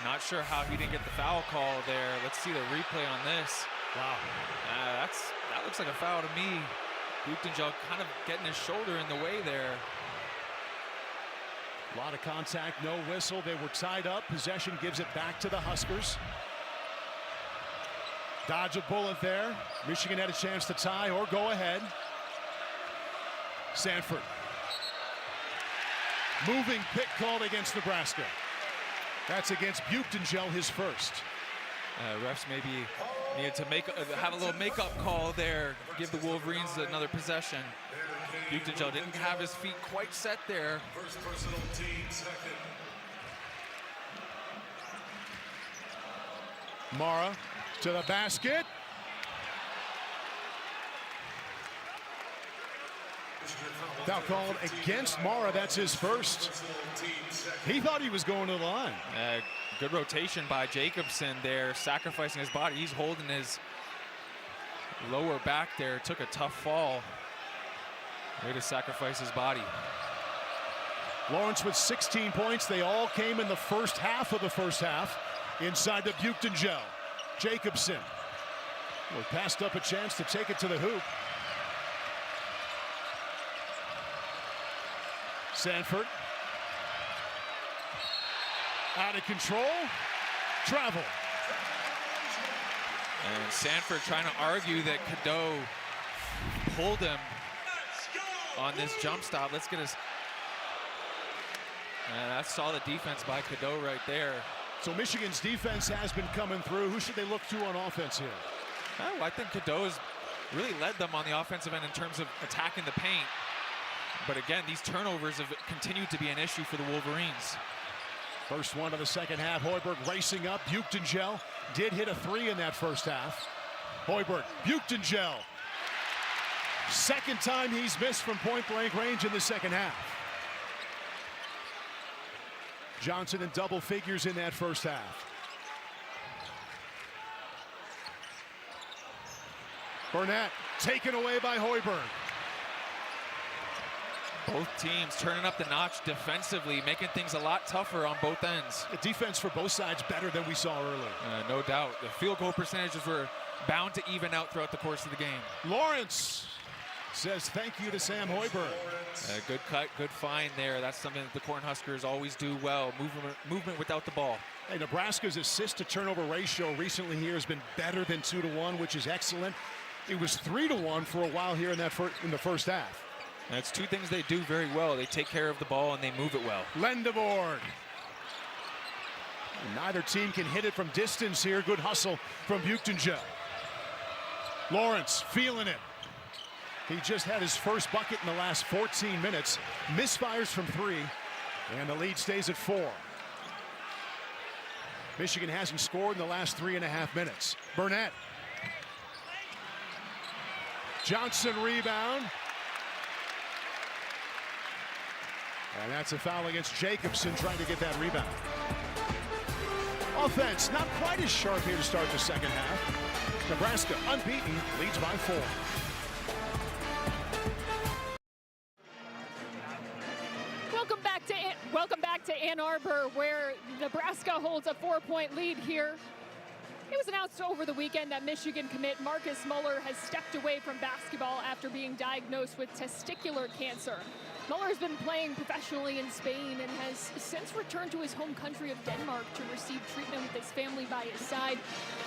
not sure how he didn't get the foul call there. Let's see the replay on this. Wow. That looks like a foul to me. Buchtengel kind of getting his shoulder in the way there. A lot of contact, no whistle. They were tied up. Possession gives it back to the Huskers. Dodge a bullet there. Michigan had a chance to tie or go ahead. Sanford. Moving pick called against Nebraska. That's against Buchtengel, his first. Refs maybe needed to have a little makeup call there, give the Wolverines another possession. Buchtengel didn't have his feet quite set there. Mara to the basket. Foul called against Mara. That's his first. He thought he was going to the line. Good rotation by Jacobson there, sacrificing his body. He's holding his lower back there. Took a tough fall. Way to sacrifice his body. Lawrence with 16 points. They all came in the first half of the first half. Inside to Buchtengel. Jacobson. Well, passed up a chance to take it to the hoop. Sanford. Out of control. Travel. And And Sanford trying to argue that Cadeau pulled him on this jump stop. Let's get us. That's solid defense by Cadeau right there. So Michigan's defense has been coming through. Who should they look to on offense here? Oh, I think Cadeau has really led them on the offensive end in terms of attacking the paint. But again, these turnovers have continued to be an issue for the Wolverines. First one of the second half. Hoiberg racing up. Buchtengel did hit a three in that first half. Hoiberg, Buchtengel. Second time he's missed from point-blank range in the second half. Johnson in double figures in that first half. Burnett taken away by Hoiberg. Both teams turning up the notch defensively, making things a lot tougher on both ends. The defense for both sides better than we saw earlier. No doubt. The field goal percentages were bound to even out throughout the course of the game. Lawrence says thank you to Sam Hoiberg. Good cut, good find there. That's something that the Cornhuskers always do well. Movement without the ball. Hey, Nebraska's assist to turnover ratio recently here has been better than 2-to-1, which is excellent. It was 3-to-1 for a while here in the first half. That's two things they do very well. They take care of the ball and they move it well. Lendeborg. Neither team can hit it from distance here. Good hustle from Buchtengel. Lawrence feeling it. He just had his first bucket in the last 14 minutes. Misfires from three, and the lead stays at 4. Michigan hasn't scored in the last 3.5 minutes. Burnett. Johnson rebound. And that's a foul against Jacobson trying to get that rebound. Offense not quite as sharp here to start the second half. Nebraska unbeaten, leads by 4. Welcome back to Ann Arbor, where Nebraska holds a 4-point lead here. It was announced over the weekend that Michigan commit Marcus Muller has stepped away from basketball after being diagnosed with testicular cancer. Muller has been playing professionally in Spain and has since returned to his home country of Denmark to receive treatment with his family by his side.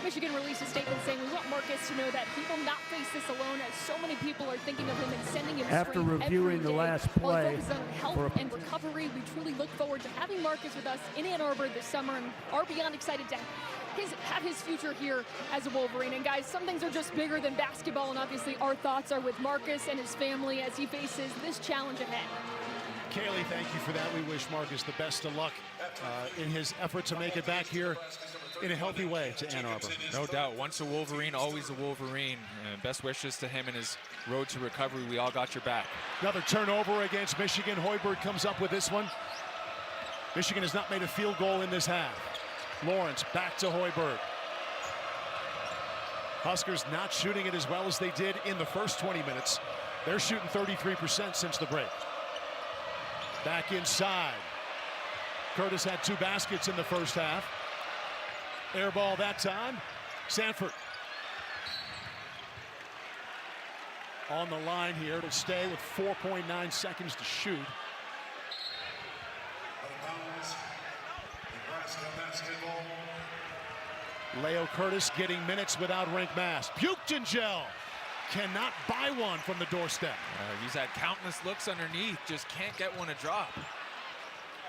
Michigan released a statement saying, "We want Marcus to know that he will not face this alone, as so many people are thinking of him and sending him After reviewing the last While play he focuses on health and recovery, we truly look forward to having Marcus with us in Ann Arbor this summer and are beyond excited to have his future here as a Wolverine." And guys, some things are just bigger than basketball, and obviously our thoughts are with Marcus and his family as he faces this challenge ahead. Kaylee, thank you for that. We wish Marcus the best of luck in his effort to make it back here in a healthy way to Ann Arbor. No doubt. Once a Wolverine, always a Wolverine. Best wishes to him in his road to recovery. We all got your back. Another turnover against Michigan. Hoiberg comes up with this one. Michigan has not made a field goal in this half. Lawrence back to Hoiberg. Huskers not shooting it as well as they did in the first 20 minutes. They're shooting 33% since the break. Back inside. Curtis had 2 baskets in the first half. Air ball that time. Sanford. On the line here. It'll stay with 4.9 seconds to shoot. Leo Curtis getting minutes without rink mask. Buchtengel cannot buy one from the doorstep. He's had countless looks underneath, just can't get one to drop.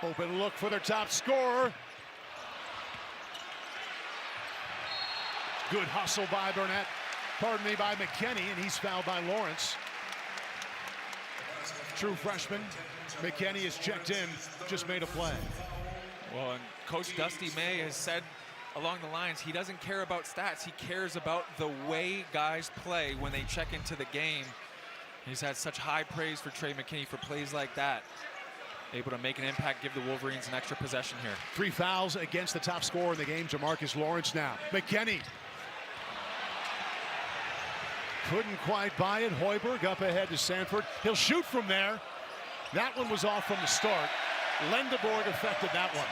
Open look for their top scorer. Good hustle by Burnett. Pardon me, by McKinney, and he's fouled by Lawrence. True freshman. McKinney is checked in, just made a play. Well, and Coach Dusty May has said along the lines, he doesn't care about stats. He cares about the way guys play when they check into the game. He's had such high praise for Trey McKinney for plays like that. Able to make an impact, give the Wolverines an extra possession here. 3 fouls against the top scorer in the game, Jamarcus Lawrence now. McKinney. Couldn't quite buy it. Hoiberg up ahead to Sanford. He'll shoot from there. That one was off from the start. Lendeborg affected that one.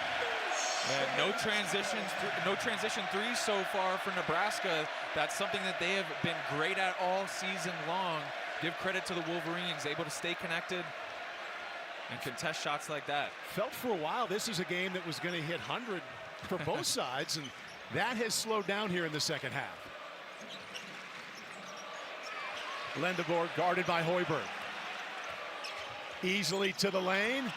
No transition threes so far for Nebraska. That's something that they have been great at all season long. Give credit to the Wolverines, able to stay connected and contest shots like that. Felt for a while this is a game that was going to hit 100 for both sides, and that has slowed down here in the second half. Lendeborg guarded by Hoiberg. Easily to the lane.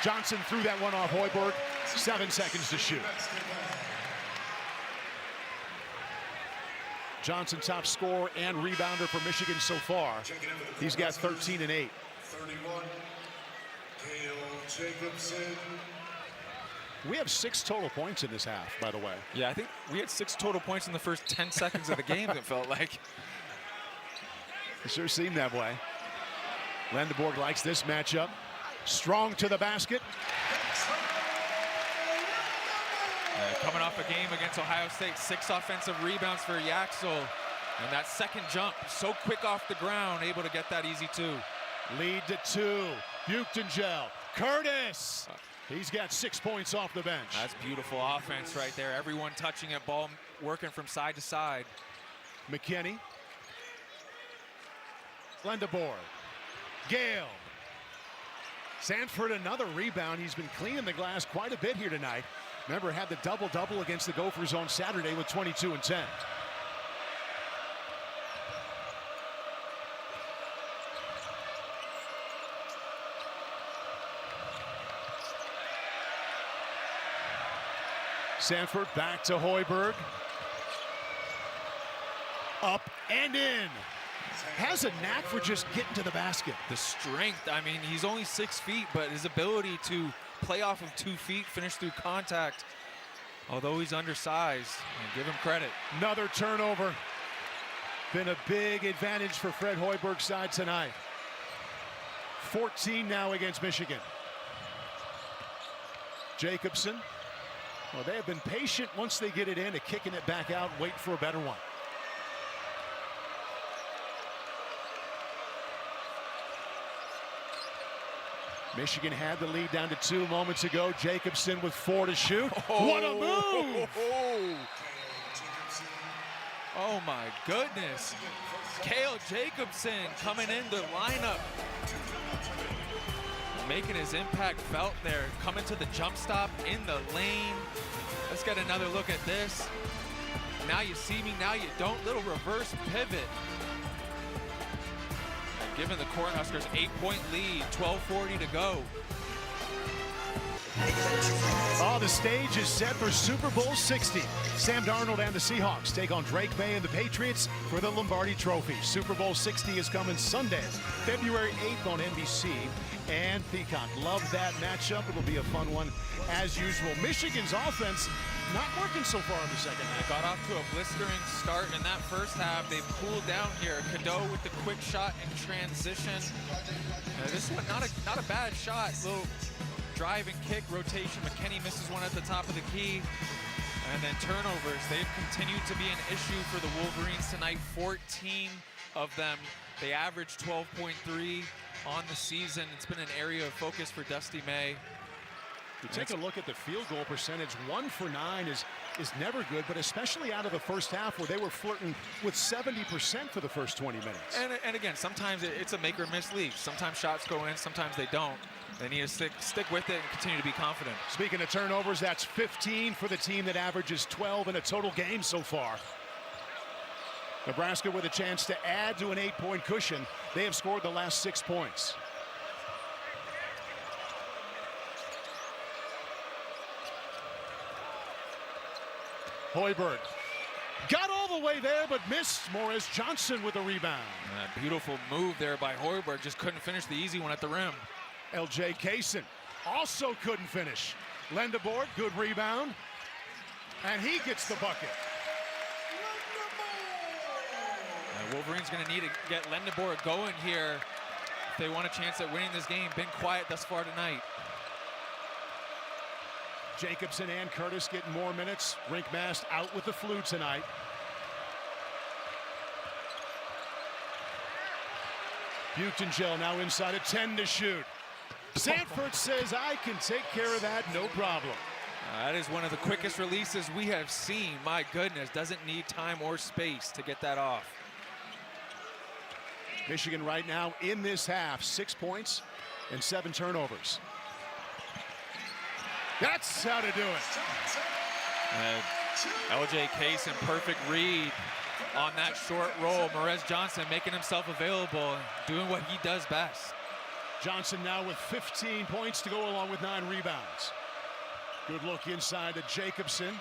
Johnson threw that one off Hoiberg. 7 seconds to shoot. Johnson top scorer and rebounder for Michigan so far. He's got 13 and 8. 31, Cale Jacobson. We have 6 total points in this half, by the way. Yeah, I think we had 6 total points in the first 10 seconds of the game, it felt like. It sure seemed that way. Lendeborg likes this matchup. Strong to the basket. Coming off a game against Ohio State, 6 offensive rebounds for Yaxel. And that second jump, so quick off the ground, able to get that easy 2. Lead to 2. Buchtengel. Curtis. He's got 6 points off the bench. That's beautiful offense right there. Everyone touching it, ball working from side to side. McKinney. Lendeborg. Gale. Sanford another rebound. He's been cleaning the glass quite a bit here tonight. Remember, had the double-double against the Gophers on Saturday with 22 and 10. Sanford back to Hoiberg. Up and in. Has a knack for just getting to the basket. The strength, I mean, he's only 6 feet, but his ability to play off of 2 feet, finish through contact, although he's undersized, and give him credit. Another turnover. Been a big advantage for Fred Hoiberg's side tonight. 14 now against Michigan. Jacobson. Well, they have been patient once they get it in, of kicking it back out, wait for a better one. Michigan had the lead down to 2 moments ago. Jacobson with 4 to shoot. Oh, what a move! Oh my goodness. Cale Jacobson coming in the lineup. Making his impact felt there. Coming to the jump stop in the lane. Let's get another look at this. Now you see me, now you don't. Little reverse pivot. Giving the Cornhuskers 8-point lead, 12:40 to go. Oh, the stage is set for Super Bowl 60. Sam Darnold and the Seahawks take on Drake May and the Patriots for the Lombardi Trophy. Super Bowl 60 is coming Sunday, February 8th on NBC and Peacock. Love that matchup. It'll be a fun one as usual. Michigan's offense not working so far in the second half. Got off to a blistering start in that first half. They've cooled down here. Cadeau with the quick shot in transition. This one not a bad shot. Little drive and kick rotation. McKinney misses one at the top of the key. And then turnovers. They've continued to be an issue for the Wolverines tonight. 14 of them. They averaged 12.3 on the season. It's been an area of focus for Dusty May. You take a look at the field goal percentage. 1 for 9 is never good, but especially out of the first half where they were flirting with 70% for the first 20 minutes. And again, sometimes it's a make or miss league. Sometimes shots go in, sometimes they don't. They need to stick with it and continue to be confident. Speaking of turnovers, that's 15 for the team that averages 12 in a total game so far. Nebraska with a chance to add to an 8-point cushion. They have scored the last 6 points. Hoiberg got all the way there, but missed. Morris Johnson with a rebound. A beautiful move there by Hoiberg. Just couldn't finish the easy one at the rim. LJ Kaysen also couldn't finish. Lendeborg, good rebound. And he gets the bucket. Wolverines going to need to get Lendeborg going here if they want a chance at winning this game. Been quiet thus far tonight. Jacobson and Curtis getting more minutes. Rinkmast out with the flu tonight. Buchtengel now inside at 10 to shoot. Sanford says, I can take care of that, no problem. That is one of the quickest releases we have seen. My goodness, doesn't need time or space to get that off. Michigan right now in this half, 6 points and 7 turnovers. That's how to do it. LJ Kaysen, perfect read. on that short roll. Morez Johnson making himself available, doing what he does best. Johnson now with 15 points to go along with 9 rebounds. Good look inside to Jacobson.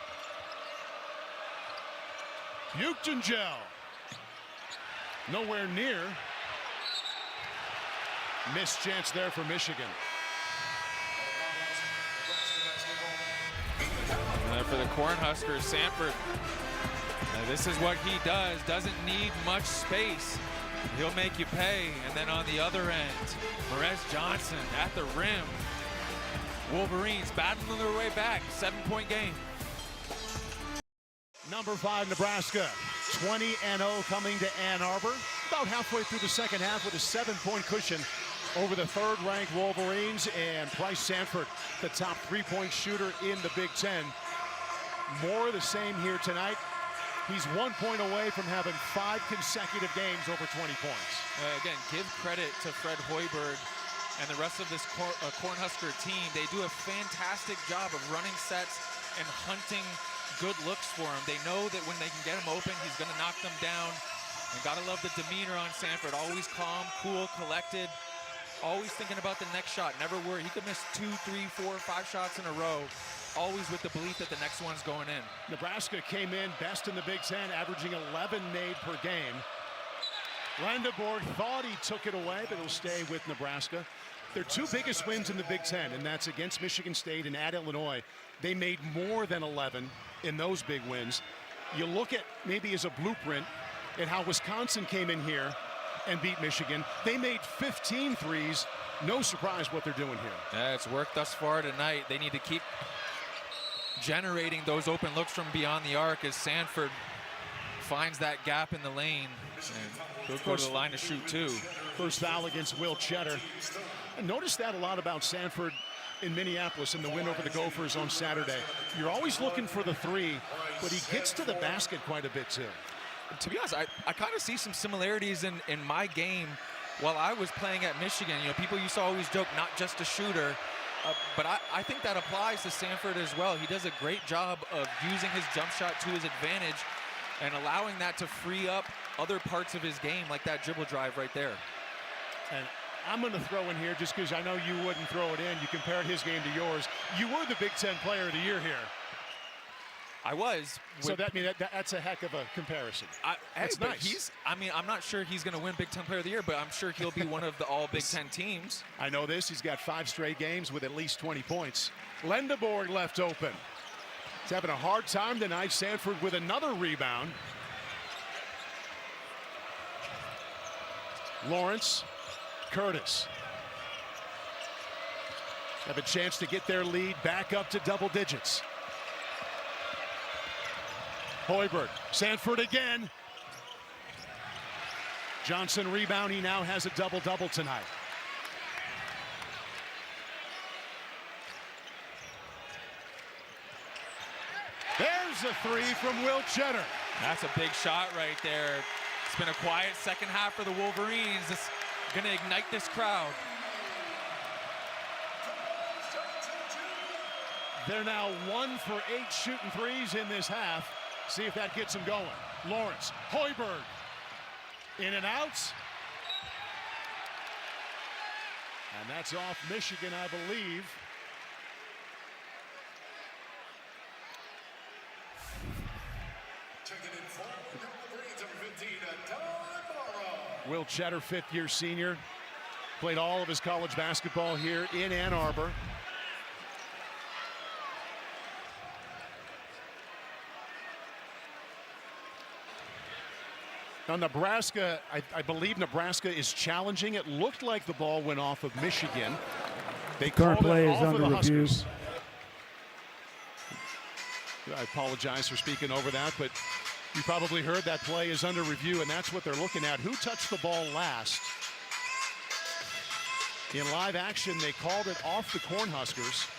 Buchtengel. Nowhere near. Missed chance there for Michigan. For the Cornhuskers, Sanford. This is what he does. Doesn't need much space. He'll make you pay. And then on the other end, Morez Johnson at the rim. Wolverines battling their way back. 7-point game. Number 5, Nebraska. 20-0 coming to Ann Arbor. About halfway through the second half with a 7-point cushion over the 3rd-ranked Wolverines. And Bryce Sanford, the top 3-point shooter in the Big Ten. More of the same here tonight. He's 1 point away from having 5 consecutive games over 20 points. Again, give credit to Fred Hoiberg and the rest of this Cornhusker team. They do a fantastic job of running sets and hunting good looks for him. They know that when they can get him open, he's going to knock them down. And gotta love the demeanor on Sanford. Always calm, cool, collected. Always thinking about the next shot. Never worried. He could miss 2, 3, 4, 5 shots in a row. Always with the belief that the next one's going in. Nebraska came in best in the Big Ten, averaging 11 made per game. Landeborg thought he took it away, but he'll stay with Nebraska. Their 2 biggest wins in the Big Ten, and that's against Michigan State and at Illinois. They made more than 11 in those big wins. You look at maybe as a blueprint at how Wisconsin came in here and beat Michigan. They made 15 threes. No surprise what they're doing here. Yeah, it's worked thus far tonight. They need to keep generating those open looks from beyond the arc as Sanford finds that gap in the lane. And he'll go to the line to shoot 2. First foul against Will Cheddar. I noticed that a lot about Sanford in Minneapolis in the win over the Gophers on Saturday. You're always looking for the 3, but he gets to the basket quite a bit too. To be honest, I kind of see some similarities in my game while I was playing at Michigan. You know, people used to always joke, not just a shooter, but I think that applies to Sanford as well. He does a great job of using his jump shot to his advantage and allowing that to free up other parts of his game, like that dribble drive right there. And I'm going to throw in here, just because I know you wouldn't throw it in. You compared his game to yours. You were the Big Ten Player of the Year here. I was. So that's a heck of a comparison. That's nice. I'm not sure he's going to win Big Ten Player of the Year, but I'm sure he'll be one of the all Big Ten teams. I know this. He's got 5 straight games with at least 20 points. Landeborg left open. He's having a hard time tonight. Sanford with another rebound. Lawrence, Curtis have a chance to get their lead back up to double digits. Hoiberg, Sanford again. Johnson rebound. He now has a double-double tonight. There's a 3 from Will Cheddar. That's a big shot right there. It's been a quiet second half for the Wolverines. It's going to ignite this crowd. They're now 1 for 8 shooting threes in this half. See if that gets them going. Lawrence, Hoiberg, in and out. And that's off Michigan, I believe. Will Cheddar, 5th-year senior, played all of his college basketball here in Ann Arbor. Now Nebraska, I believe Nebraska is challenging. It looked like the ball went off of Michigan. They Current called play it is off of under the review. Huskers. I apologize for speaking over that, but you probably heard that play is under review, and that's what they're looking at. Who touched the ball last? In live action, they called it off the Cornhuskers.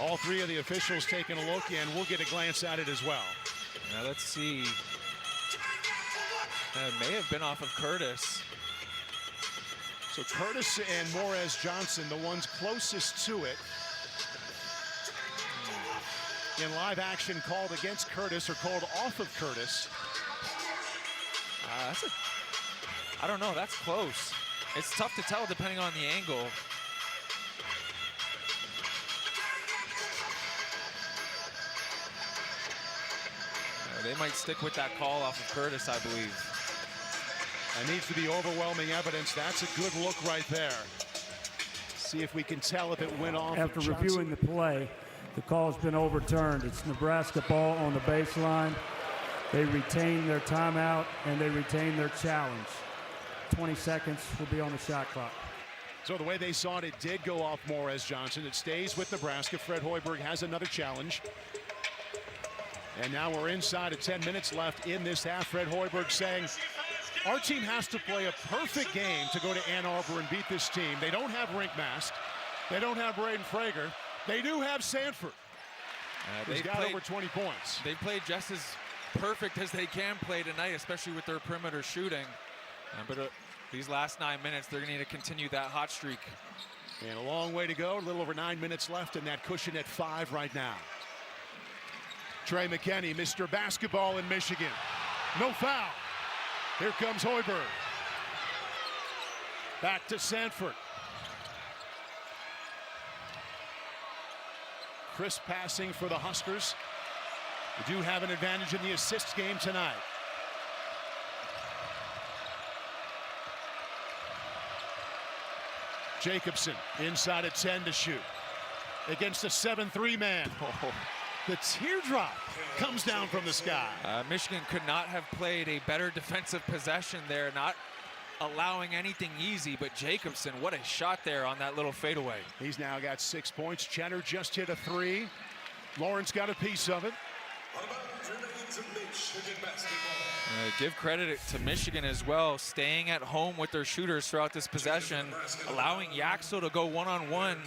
All 3 of the officials taking a look, and we'll get a glance at it as well. Now let's see. It may have been off of Curtis. So Curtis and Morez Johnson, the ones closest to it. in live action called against Curtis or called off of Curtis. I don't know, that's close. It's tough to tell depending on the angle. They might stick with that call off of Curtis, I believe. That needs to be overwhelming evidence. That's a good look right there. See if we can tell if it went off. After reviewing the play, the call's been overturned. It's Nebraska ball on the baseline. They retain their timeout and they retain their challenge. 20 seconds will be on the shot clock. So the way they saw it, it did go off Morez Johnson. It stays with Nebraska. Fred Hoiberg has another challenge. And now we're inside of 10 minutes left in this half. Fred Hoiberg saying, our team has to play a perfect game to go to Ann Arbor and beat this team. They don't have Rink Mast. They don't have Braden Frager. They do have Sanford. He's got over 20 points. They played just as perfect as they can play tonight, especially with their perimeter shooting. But these last 9 minutes, they're going to need to continue that hot streak. And a long way to go. A little over 9 minutes left, and that cushion at 5 right now. Trey McKinney, Mr. Basketball in Michigan. No foul. Here comes Hoiberg. Back to Sanford. Crisp passing for the Huskers. They do have an advantage in the assists game tonight. Jacobson inside at 10 to shoot. Against a 7-3 man. Oh. The teardrop comes down from the sky. Michigan could not have played a better defensive possession there, not allowing anything easy, but Jacobson, what a shot there on that little fadeaway. He's now got 6 points. Cheddar just hit a 3. Lawrence got a piece of it. Give credit to Michigan as well, staying at home with their shooters throughout this possession, allowing Yaxo to go one-on-one,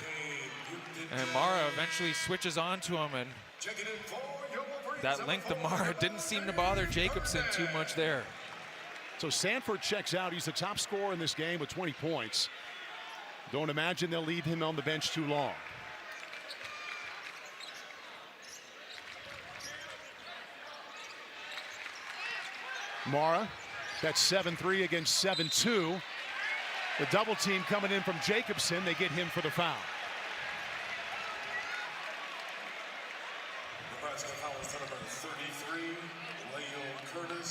and Mara eventually switches on to him, and that length of Mara didn't seem to bother Jacobson too much there. So Sanford checks out. He's the top scorer in this game with 20 points. Don't imagine they'll leave him on the bench too long. Mara, that's 7-3 against 7-2. The double team coming in from Jacobson. They get him for the foul.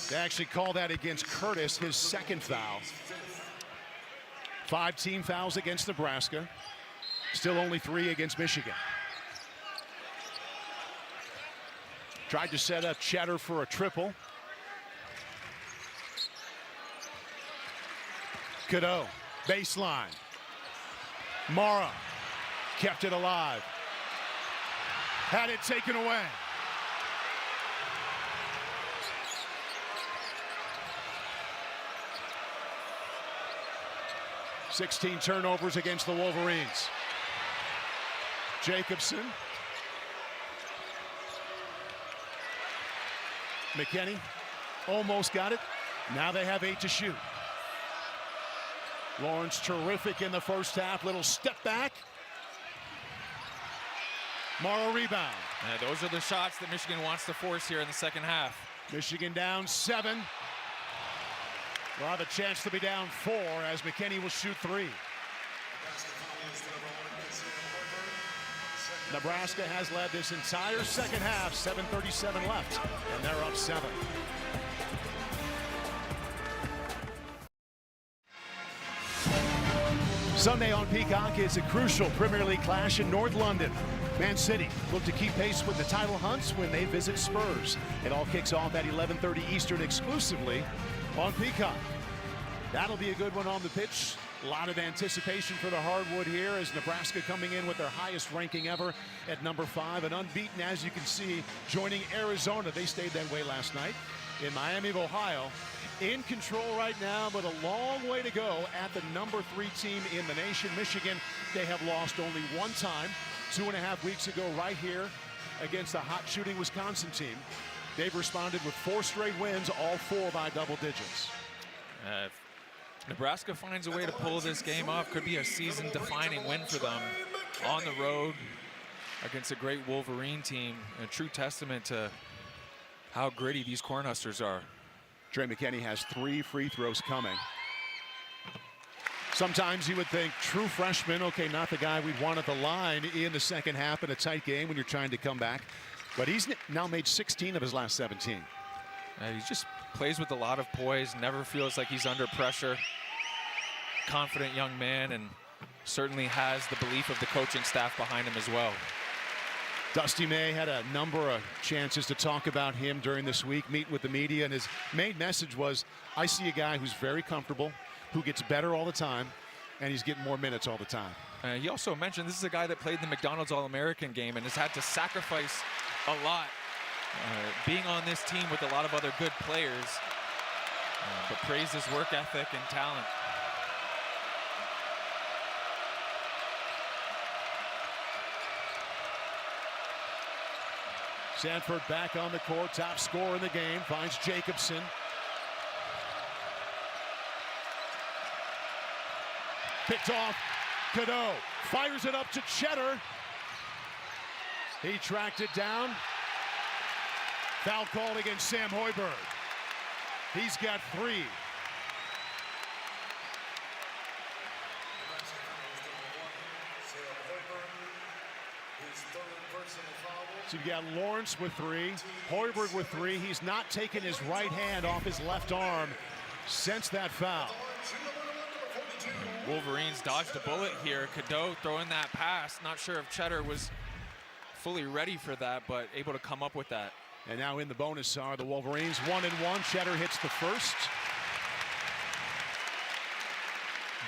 They actually call that against Curtis, his second foul. 5 team fouls against Nebraska. Still only 3 against Michigan. Tried to set up Cheddar for a triple. Cadeau, baseline. Mara kept it alive. Had it taken away. "16 turnovers against the Wolverines." Jacobson. McKinney almost got it. Now they have 8 to shoot. Lawrence terrific in the first half. Little step back. Mara rebound. Those are the shots that Michigan wants to force here in the second half. Michigan down 7. We'll have a chance to be down 4 as McKinney will shoot 3. Nebraska has led this entire second half. 7:37 left, and they're up 7. Sunday on Peacock is a crucial Premier League clash in North London. Man City look to keep pace with the title hunts when they visit Spurs. It all kicks off at 11:30 Eastern exclusively on Peacock. That'll be a good one on the pitch. A lot of anticipation for the hardwood here as Nebraska coming in with their highest ranking ever at number 5 and unbeaten, as you can see, joining Arizona. They stayed that way last night in Miami of Ohio. In control right now, but a long way to go at the number 3 team in the nation. Michigan, they have lost only 1 time, 2.5 weeks ago right here against the hot shooting Wisconsin team. They've responded with 4 straight wins, all 4 by double digits. If Nebraska finds a way to pull this game off, could be a season-defining win for them on the road against a great Wolverine team. A true testament to how gritty these Cornhuskers are. Trey McKinney has 3 free throws coming. Sometimes you would think true freshman, okay, not the guy we'd want at the line in the second half in a tight game when you're trying to come back. But he's now made 16 of his last 17. He just plays with a lot of poise, never feels like he's under pressure. Confident young man, and certainly has the belief of the coaching staff behind him as well. Dusty May had a number of chances to talk about him during this week, meet with the media, and his main message was, I see a guy who's very comfortable, who gets better all the time, and he's getting more minutes all the time. He also mentioned this is a guy that played the McDonald's All-American game and has had to sacrifice a lot being on this team with a lot of other good players, but praised his work ethic and talent. Sanford back on the court, top scorer in the game, finds Jacobson. Picked off, Cadeau fires it up to Cheddar. He tracked it down. Foul called against Sam Hoiberg. He's got 3. So you've got Lawrence with 3, Hoiberg with 3. He's not taken his right hand off his left arm since that foul. Wolverines dodged a bullet here. Cadeau throwing that pass. Not sure if Cheddar was fully ready for that, but able to come up with that. And now in the bonus are the Wolverines. 1-1. Cheddar hits the first.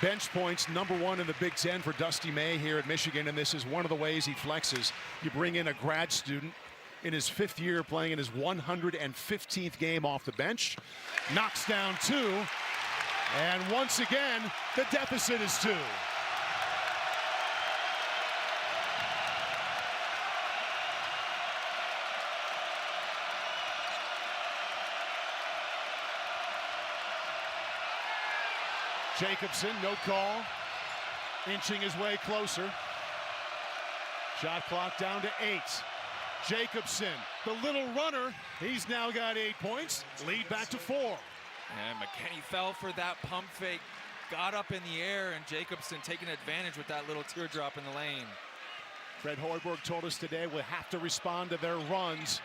Bench points, #1 in the Big Ten for Dusty May here at Michigan, and this is one of the ways he flexes. You bring in a grad student in his 5th year, playing in his 115th game off the bench. Knocks down 2, and once again, the deficit is 2. Jacobson, no call, inching his way closer. Shot clock down to 8. Jacobson, the little runner, he's now got 8 points, lead back to 4. And McKinney fell for that pump fake, got up in the air, and Jacobson taking advantage with that little teardrop in the lane. Fred Hoiberg told us today we'll have to respond to their runs.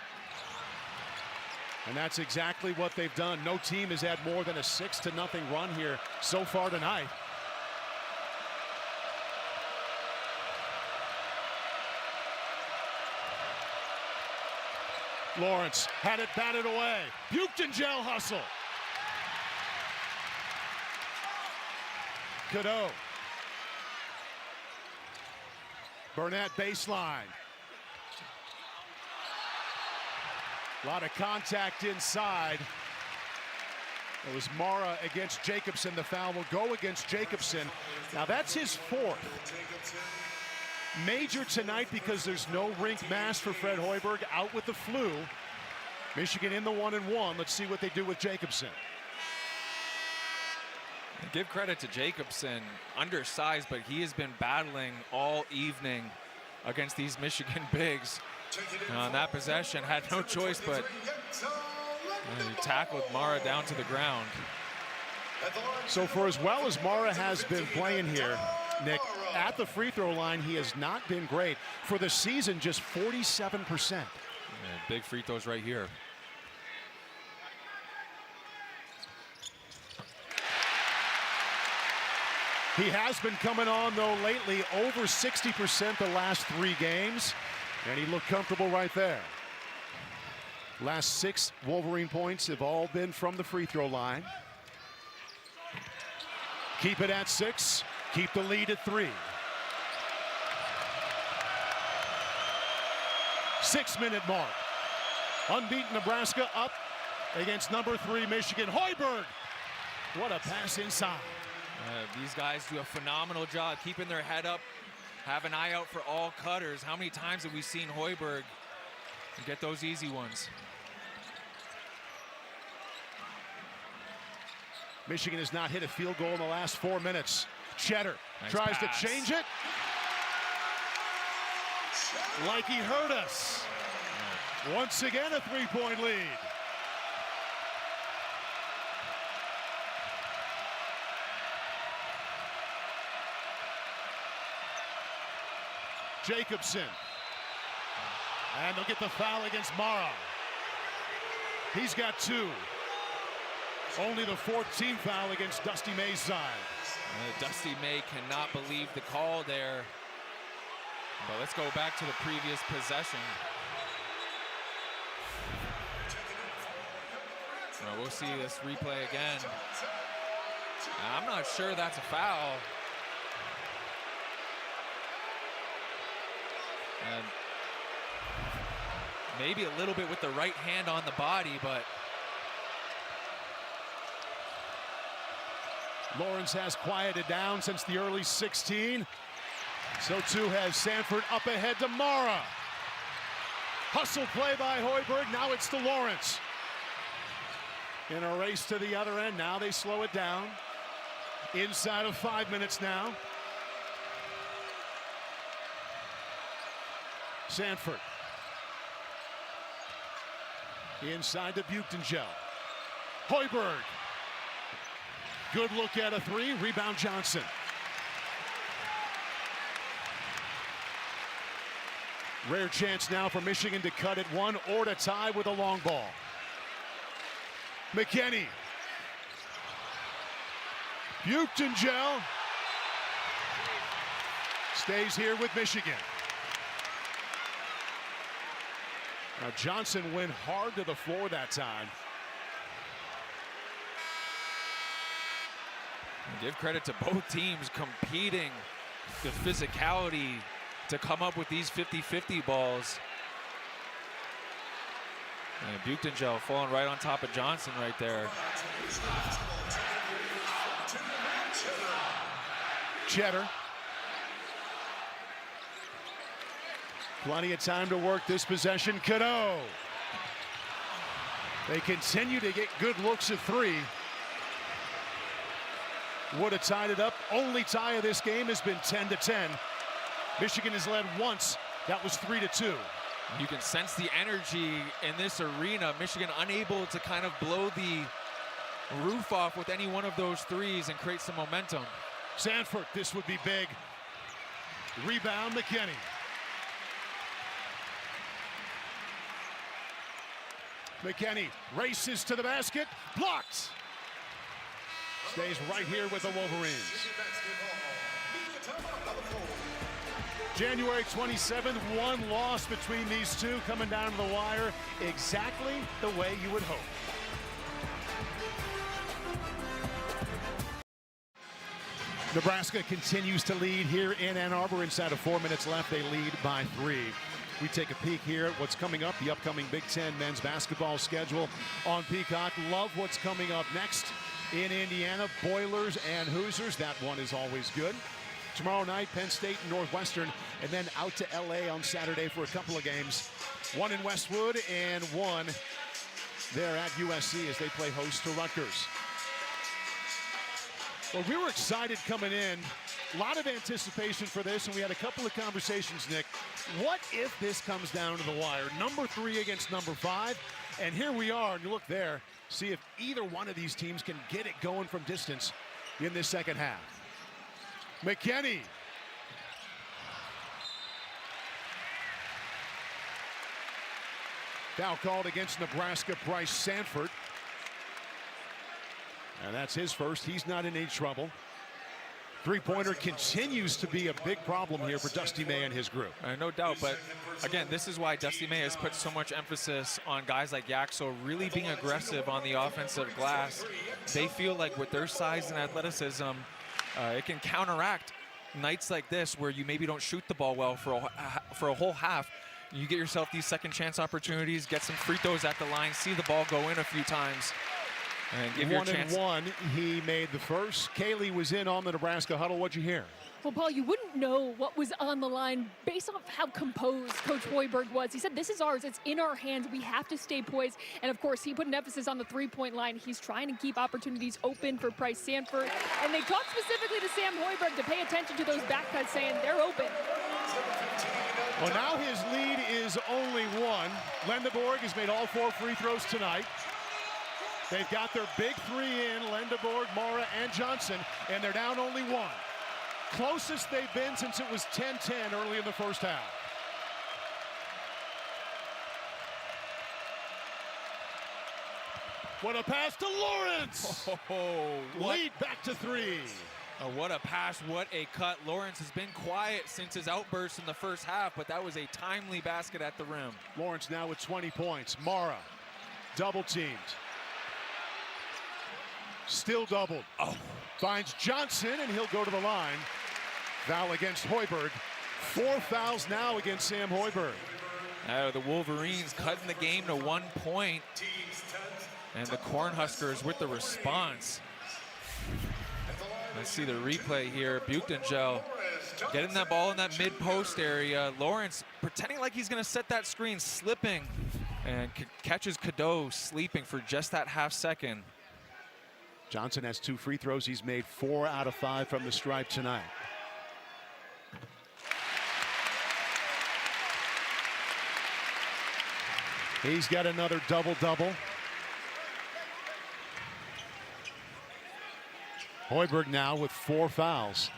And that's exactly what they've done. No team has had more than a 6-0 run here so far tonight. Lawrence had it batted away. Buchtengel hustle. Cadeau. Burnett baseline. A lot of contact inside. It was Mara against Jacobson. The foul will go against Jacobson. Now that's his 4th. Major tonight because there's no rink mask for Fred Hoiberg, out with the flu. Michigan in the 1-1. Let's see what they do with Jacobson. Give credit to Jacobson, undersized, but he has been battling all evening against these Michigan bigs. On that possession, had no choice but he tackled Mara down to the ground. So for as well as Mara has been playing here, Nick, at the free throw line, he has not been great. For the season, just 47%. Yeah, big free throws right here. He has been coming on, though, lately, over 60% the last 3 games. And he looked comfortable right there. Last 6 Wolverine points have all been from the free throw line. Keep it at 6. Keep the lead at 3. 6-minute mark. Unbeaten Nebraska up against #3 Michigan. Hoiberg. What a pass inside. These guys do a phenomenal job keeping their head up. Have an eye out for all cutters. How many times have we seen Hoiberg get those easy ones? Michigan has not hit a field goal in the last 4 minutes. Cheddar nice tries pass. to change it. Like he heard us. Once again, a three-point lead. Jacobson. And they'll get the foul against Mara. He's got 2. Only the 4th team foul against Dusty May's side. Dusty May cannot believe the call there. But let's go back to the previous possession. We'll see this replay again. I'm not sure that's a foul. And maybe a little bit with the right hand on the body, but Lawrence has quieted down since the early 16. So too has Sanford up ahead to Mara. Hustle play by Hoiberg. Now it's to Lawrence. In a race to the other end. Now they slow it down. Inside of 5 minutes now. Sanford. Inside to Buchtengel. Hoiberg. Good look at a 3. Rebound Johnson. Rare chance now for Michigan to cut it 1 or to tie with a long ball. McKinney. Buchtengel stays here with Michigan. Now Johnson went hard to the floor that time. Give credit to both teams competing, the physicality to come up with these 50-50 balls. And Buchtengel falling right on top of Johnson right there. Cheddar. Plenty of time to work this possession. Cano. They continue to get good looks at 3. Would have tied it up. Only tie of this game has been 10-10. Michigan has led once. That was 3-2. You can sense the energy in this arena. Michigan unable to kind of blow the roof off with any one of those threes and create some momentum. Sanford, this would be big. Rebound, McKinney. McKinney races to the basket. Blocked. Stays right here with the Wolverines. January 27th, 1 loss between these two coming down to the wire exactly the way you would hope. Nebraska continues to lead here in Ann Arbor. Inside of 4 minutes left, they lead by 3. We take a peek here at what's coming up, the upcoming Big Ten men's basketball schedule on Peacock. Love what's coming up next in Indiana. Boilers and Hoosiers, that one is always good. Tomorrow night, Penn State and Northwestern, and then out to LA on Saturday for a couple of games. One in Westwood and one there at USC as they play host to Rutgers. Well, we were excited coming in. A lot of anticipation for this, and we had a couple of conversations, Nick. What if this comes down to the wire? Number 3 against number 5, and here we are, and you look there, see if either one of these teams can get it going from distance in this second half. McKinney. Foul called against Nebraska, Bryce Sanford. And that's his first. He's not in any trouble. Three-pointer continues to be a big problem here for Dusty May and his group. No doubt, but again, this is why Dusty May has put so much emphasis on guys like Yaxo really being aggressive on the offensive glass. They feel like with their size and athleticism, it can counteract nights like this where you maybe don't shoot the ball well for a whole half. You get yourself these second chance opportunities, get some free throws at the line, see the ball go in a few times. And give your chance. 1-and-1, he made the first. Kaylee was in on the Nebraska huddle. What'd you hear? Well, Paul, you wouldn't know what was on the line based off how composed Coach Hoiberg was. He said, this is ours. It's in our hands. We have to stay poised. And, of course, he put an emphasis on the three-point line. He's trying to keep opportunities open for Bryce Sanford. And they talked specifically to Sam Hoiberg to pay attention to those back cuts, saying they're open. Well, now his lead is only one. Lendeborg has made all 4 free throws tonight. They've got their big 3 in, Lendeborg, Mara, and Johnson, and they're down only 1. Closest they've been since it was 10-10 early in the first half. What a pass to Lawrence! Lead back to 3. Oh, what a pass, what a cut. Lawrence has been quiet since his outburst in the first half, but that was a timely basket at the rim. Lawrence now with 20 points. Mara, double teamed. Still doubled. Oh, finds Johnson, and he'll go to the line. Foul against Hoiberg. 4 fouls now against Sam Hoiberg. The Wolverines cutting the game to 1 point. And the Cornhuskers with the response. Let's see the replay here. Buchtengel getting that ball in that mid-post area. Lawrence pretending like he's going to set that screen, slipping, and catches Cadeau sleeping for just that half second. Johnson has 2 free throws. He's made 4 out of 5 from the stripe tonight. He's got another double-double. Hoiberg now with 4 fouls.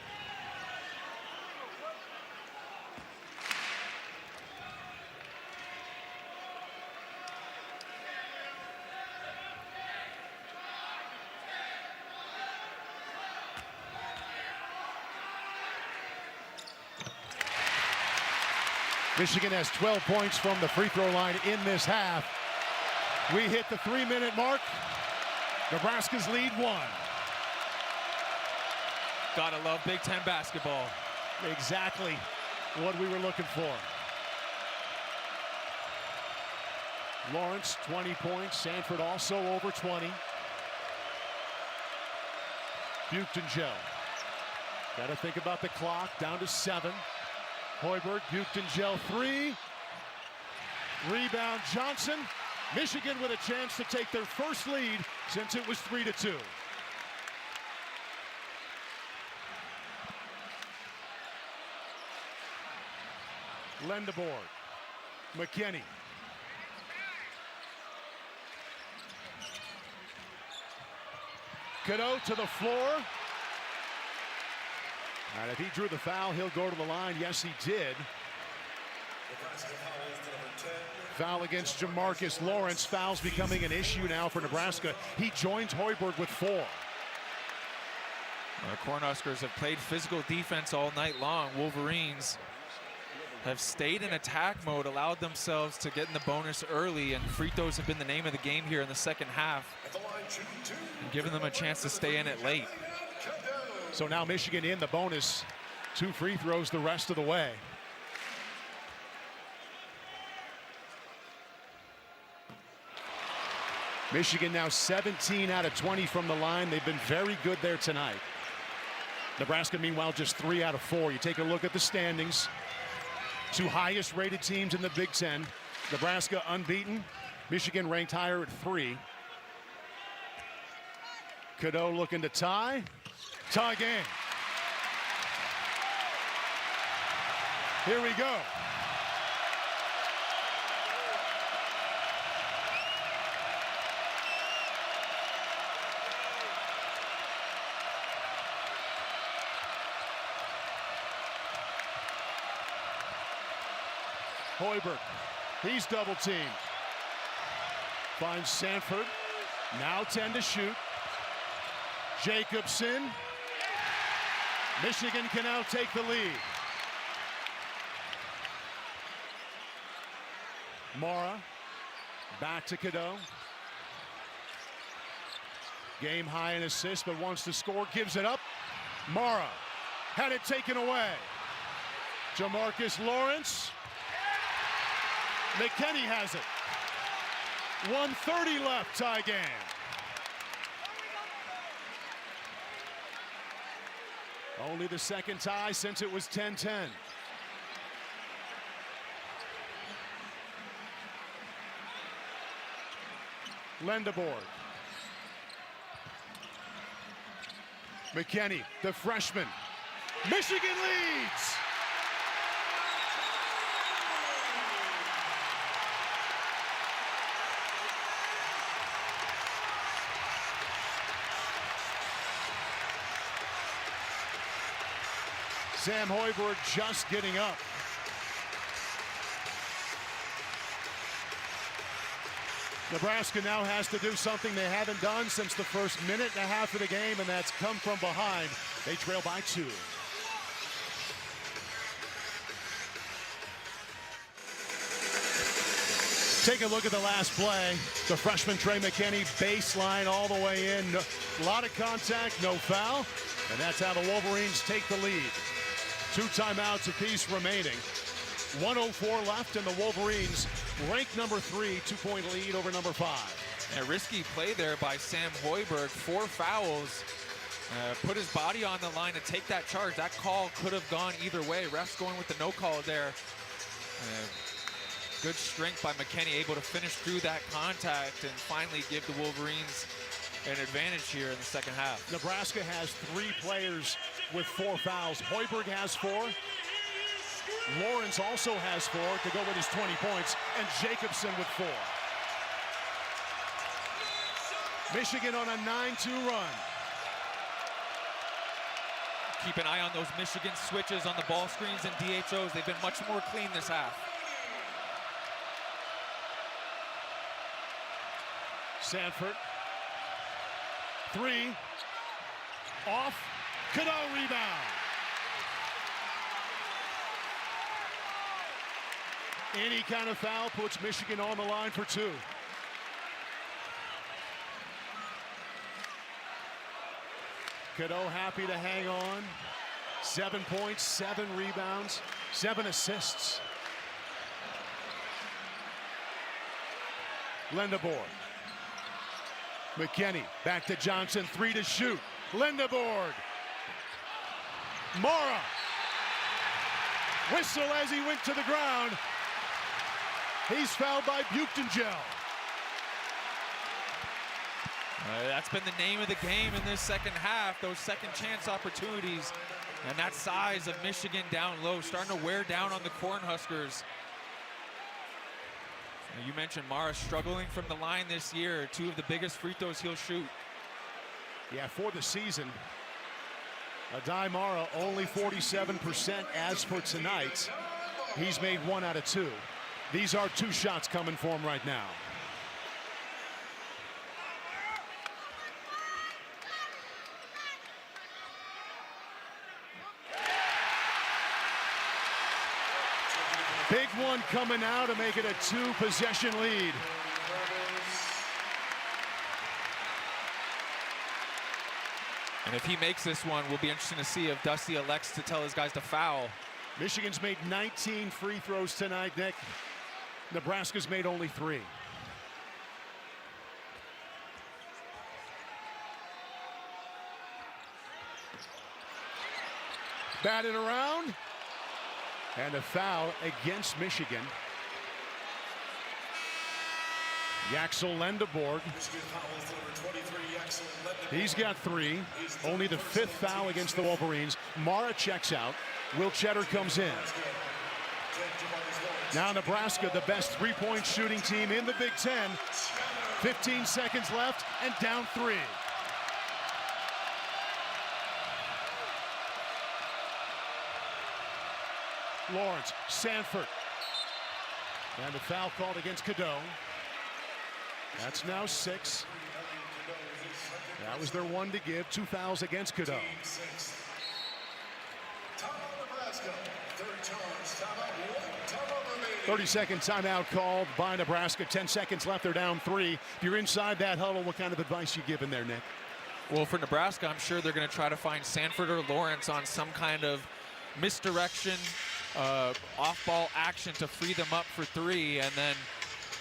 Michigan has 12 points from the free throw line in this half. We hit the 3-minute mark. Nebraska's lead 1. Gotta love Big Ten basketball. Exactly what we were looking for. Lawrence, 20 points. Sanford also over 20. Buchtengel. Got to think about the clock. Down to 7. Hoiberg, Buchtengel 3. Rebound Johnson. Michigan with a chance to take their first lead since it was 3-2. Lendeborg, McKinney. Cadeau to the floor. All right, if he drew the foul, he'll go to the line. Yes, he did. Foul against Jamarcus Lawrence. Fouls becoming an issue now for Nebraska. He joins Hoiberg with 4. The Cornhuskers have played physical defense all night long. Wolverines have stayed in attack mode, allowed themselves to get in the bonus early, and free throws have been the name of the game here in the second half, and giving them a chance to stay in it late. So now Michigan in the bonus. 2 free throws the rest of the way. Michigan now 17 out of 20 from the line. They've been very good there tonight. Nebraska, meanwhile, just 3 out of 4. You take a look at the standings. 2 highest rated teams in the Big Ten. Nebraska unbeaten. Michigan ranked higher at 3. Cadeau looking to tie. Tie game. Here we go. Hoiberg, he's double teamed. Finds Sanford, now 10 to shoot. Jacobson. Michigan can now take the lead. Mara, back to Cadeau. Game high in assists, but wants to score, gives it up. Mara had it taken away. Jamarcus Lawrence. McKinney has it. 1:30 left, tie game. Only the second tie since it was 10-10. Lendeborg. McKinney, the freshman. Michigan leads. Sam Hoiberg just getting up. Nebraska now has to do something they haven't done since the first minute and a half of the game, and that's come from behind. They trail by 2. Take a look at the last play. The freshman Trey McKinney baseline all the way in. A lot of contact, no foul. And that's how the Wolverines take the lead. 2 timeouts apiece remaining. 1:04 left, and the Wolverines ranked number 3, 2-point lead over number 5. A risky play there by Sam Hoiberg. 4 fouls. Put his body on the line to take that charge. That call could have gone either way. Refs going with the no call there. Good strength by McKinney, able to finish through that contact and finally give the Wolverines an advantage here in the second half. Nebraska has 3 players with 4 fouls. Hoiberg has 4. Lawrence also has 4 to go with his 20 points, and Jacobson with 4. Michigan on a 9-2 run. Keep an eye on those Michigan switches on the ball screens and DHOs. They've been much more clean this half. Sanford. 3. Off. Cadeau rebound. Any kind of foul puts Michigan on the line for 2. Cadeau happy to hang on. 7 points, 7 rebounds, 7 assists. Lindeborg. McKinney back to Johnson, 3 to shoot. Lindeborg. Mara. Whistle as he went to the ground. He's fouled by Buchtengel. That's been the name of the game in this second half, those second chance opportunities. And that size of Michigan down low, starting to wear down on the Cornhuskers. You mentioned Mara struggling from the line this year. 2 of the biggest free throws he'll shoot. Yeah, for the season, Adai Mara only 47%. As for tonight, he's made 1 out of 2. These are 2 shots coming for him right now. Big one coming now to make it a 2-possession lead. And if he makes this one, we'll be interested to see if Dusty elects to tell his guys to foul. Michigan's made 19 free throws tonight, Nick. Nebraska's made only 3. Batted around. And a foul against Michigan. Yaxel Lindeborg. He's got 3. Only the 5th foul against the Wolverines. Mara checks out. Will Cheddar comes in. Now Nebraska, the best 3-point shooting team in the Big Ten. 15 seconds left and down 3. Lawrence, Sanford. And the foul called against Cadeau. That's now 6. That was their 1 to give. 2 fouls against Cadeau. 30-second timeout called by Nebraska. 10 seconds left. They're down 3. If you're inside that huddle, what kind of advice you giving there, Nick? Well, for Nebraska, I'm sure they're going to try to find Sanford or Lawrence on some kind of misdirection, off-ball action to free them up for 3. And then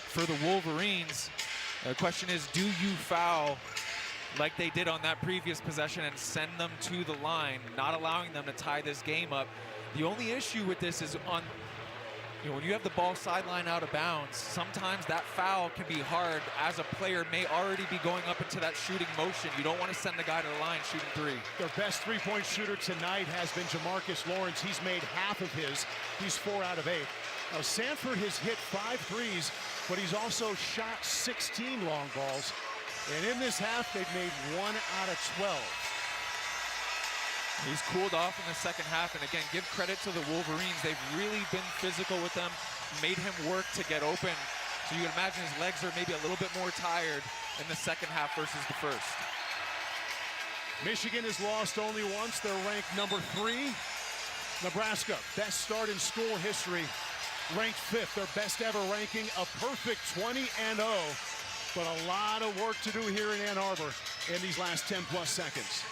for the Wolverines, the question is, do you foul like they did on that previous possession and send them to the line, not allowing them to tie this game up? The only issue with this is when you have the ball sideline out of bounds, sometimes that foul can be hard as a player may already be going up into that shooting motion. You don't want to send the guy to the line shooting 3. Their best 3-point shooter tonight has been Jamarcus Lawrence. He's made half of his. He's 4 out of 8. Now Sanford has hit 5 threes, but he's also shot 16 long balls. And in this half, they've made 1 out of 12. He's cooled off in the second half, and again, give credit to the Wolverines. They've really been physical with them, made him work to get open. So you can imagine his legs are maybe a little bit more tired in the second half versus the first. Michigan has lost only once. They're ranked number 3. Nebraska, best start in school history, ranked 5th. Their best ever ranking, a perfect 20-0. But a lot of work to do here in Ann Arbor in these last 10-plus seconds.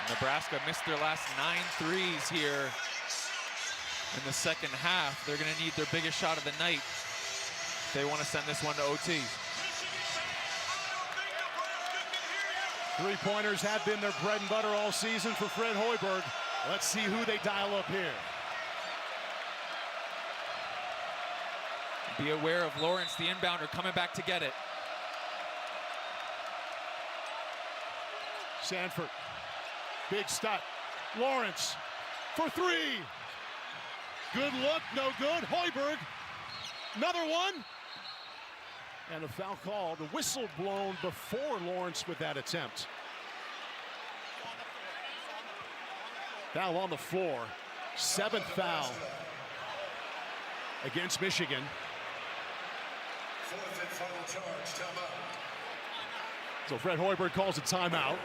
Nebraska missed their last 9 threes here in the second half. They're going to need their biggest shot of the night if they want to send this one to OT. Three-pointers have been their bread and butter all season for Fred Hoiberg. Let's see who they dial up here. Be aware of Lawrence, the inbounder, coming back to get it. Sanford, big stop. Lawrence for 3. Good look, no good. Hoiberg, another one. And a foul call, the whistle blown before Lawrence with that attempt. Foul on the floor, 7th foul against Michigan. 4th and final charge, timeout. So Fred Hoiberg calls a timeout.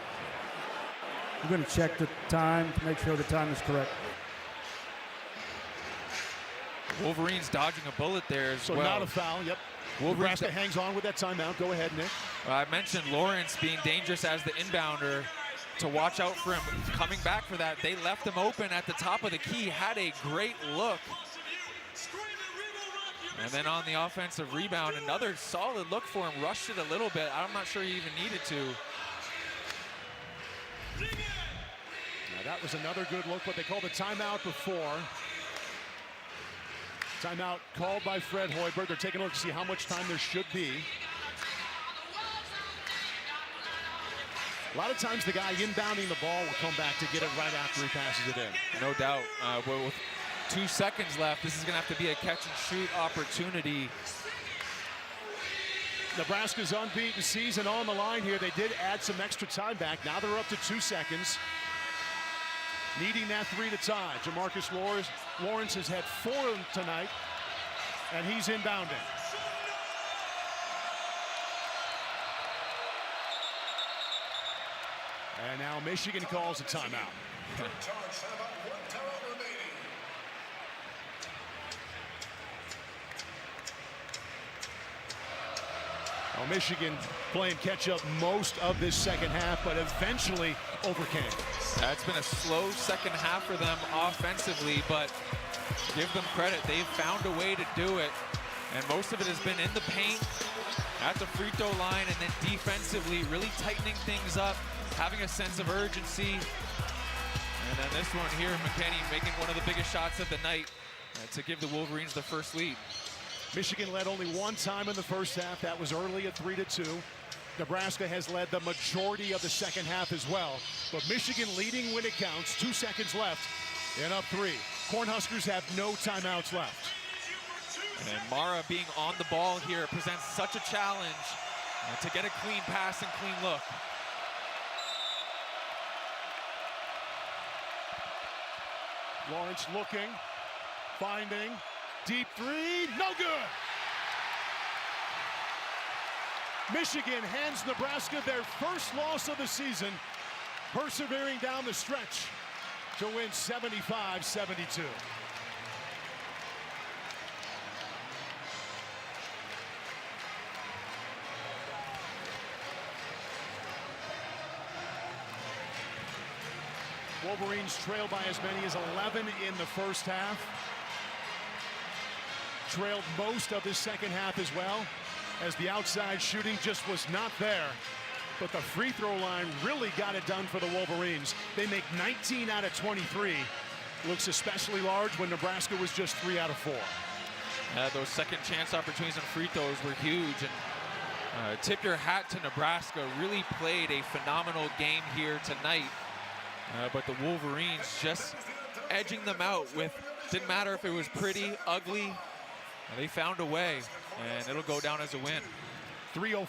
We're going to check the time to make sure the time is correct. Wolverines dodging a bullet there as well. So not a foul, yep. Nebraska hangs on with that timeout. Go ahead, Nick. I mentioned Lawrence being dangerous as the inbounder. To watch out for him coming back for that. They left him open at the top of the key, had a great look. And then on the offensive rebound, another solid look for him. Rushed it a little bit. I'm not sure he even needed to. Now that was another good look, but they called the timeout before. Timeout called by Fred Hoiberg. They're taking a look to see how much time there should be. A lot of times the guy inbounding the ball will come back to get it right after he passes it in. No doubt. With 2 seconds left, this is going to have to be a catch-and-shoot opportunity. Nebraska's unbeaten season on the line here. They did add some extra time back. Now they're up to 2 seconds. Needing that 3 to tie. Jamarcus Lawrence has had 4 tonight, and he's inbounding. And now Michigan calls a timeout. Well, Michigan playing catch-up most of this second half, but eventually overcame. It's been a slow second half for them offensively, but give them credit. They've found a way to do it, and most of it has been in the paint, at the free throw line, and then defensively really tightening things up, having a sense of urgency. And then this one here, McKinney making one of the biggest shots of the night to give the Wolverines the first lead. Michigan led only 1 time in the first half. That was early at 3-2. Nebraska has led the majority of the second half as well. But Michigan leading when it counts. 2 seconds left and up 3. Cornhuskers have no timeouts left. And Mara being on the ball here presents such a challenge to get a clean pass and clean look. Lawrence looking, finding, deep 3, no good. Michigan hands Nebraska their first loss of the season, persevering down the stretch to win 75-72. Wolverines trailed by as many as 11 in the first half. Trailed most of this second half as well, as the outside shooting just was not there. But the free throw line really got it done for the Wolverines. They make 19 out of 23. Looks especially large when Nebraska was just 3 out of 4. Those second chance opportunities and free throws were huge. And tip your hat to Nebraska. Really played a phenomenal game here tonight. But the Wolverines just edging them out with, didn't matter if it was pretty, ugly, they found a way, and it'll go down as a win. 3:04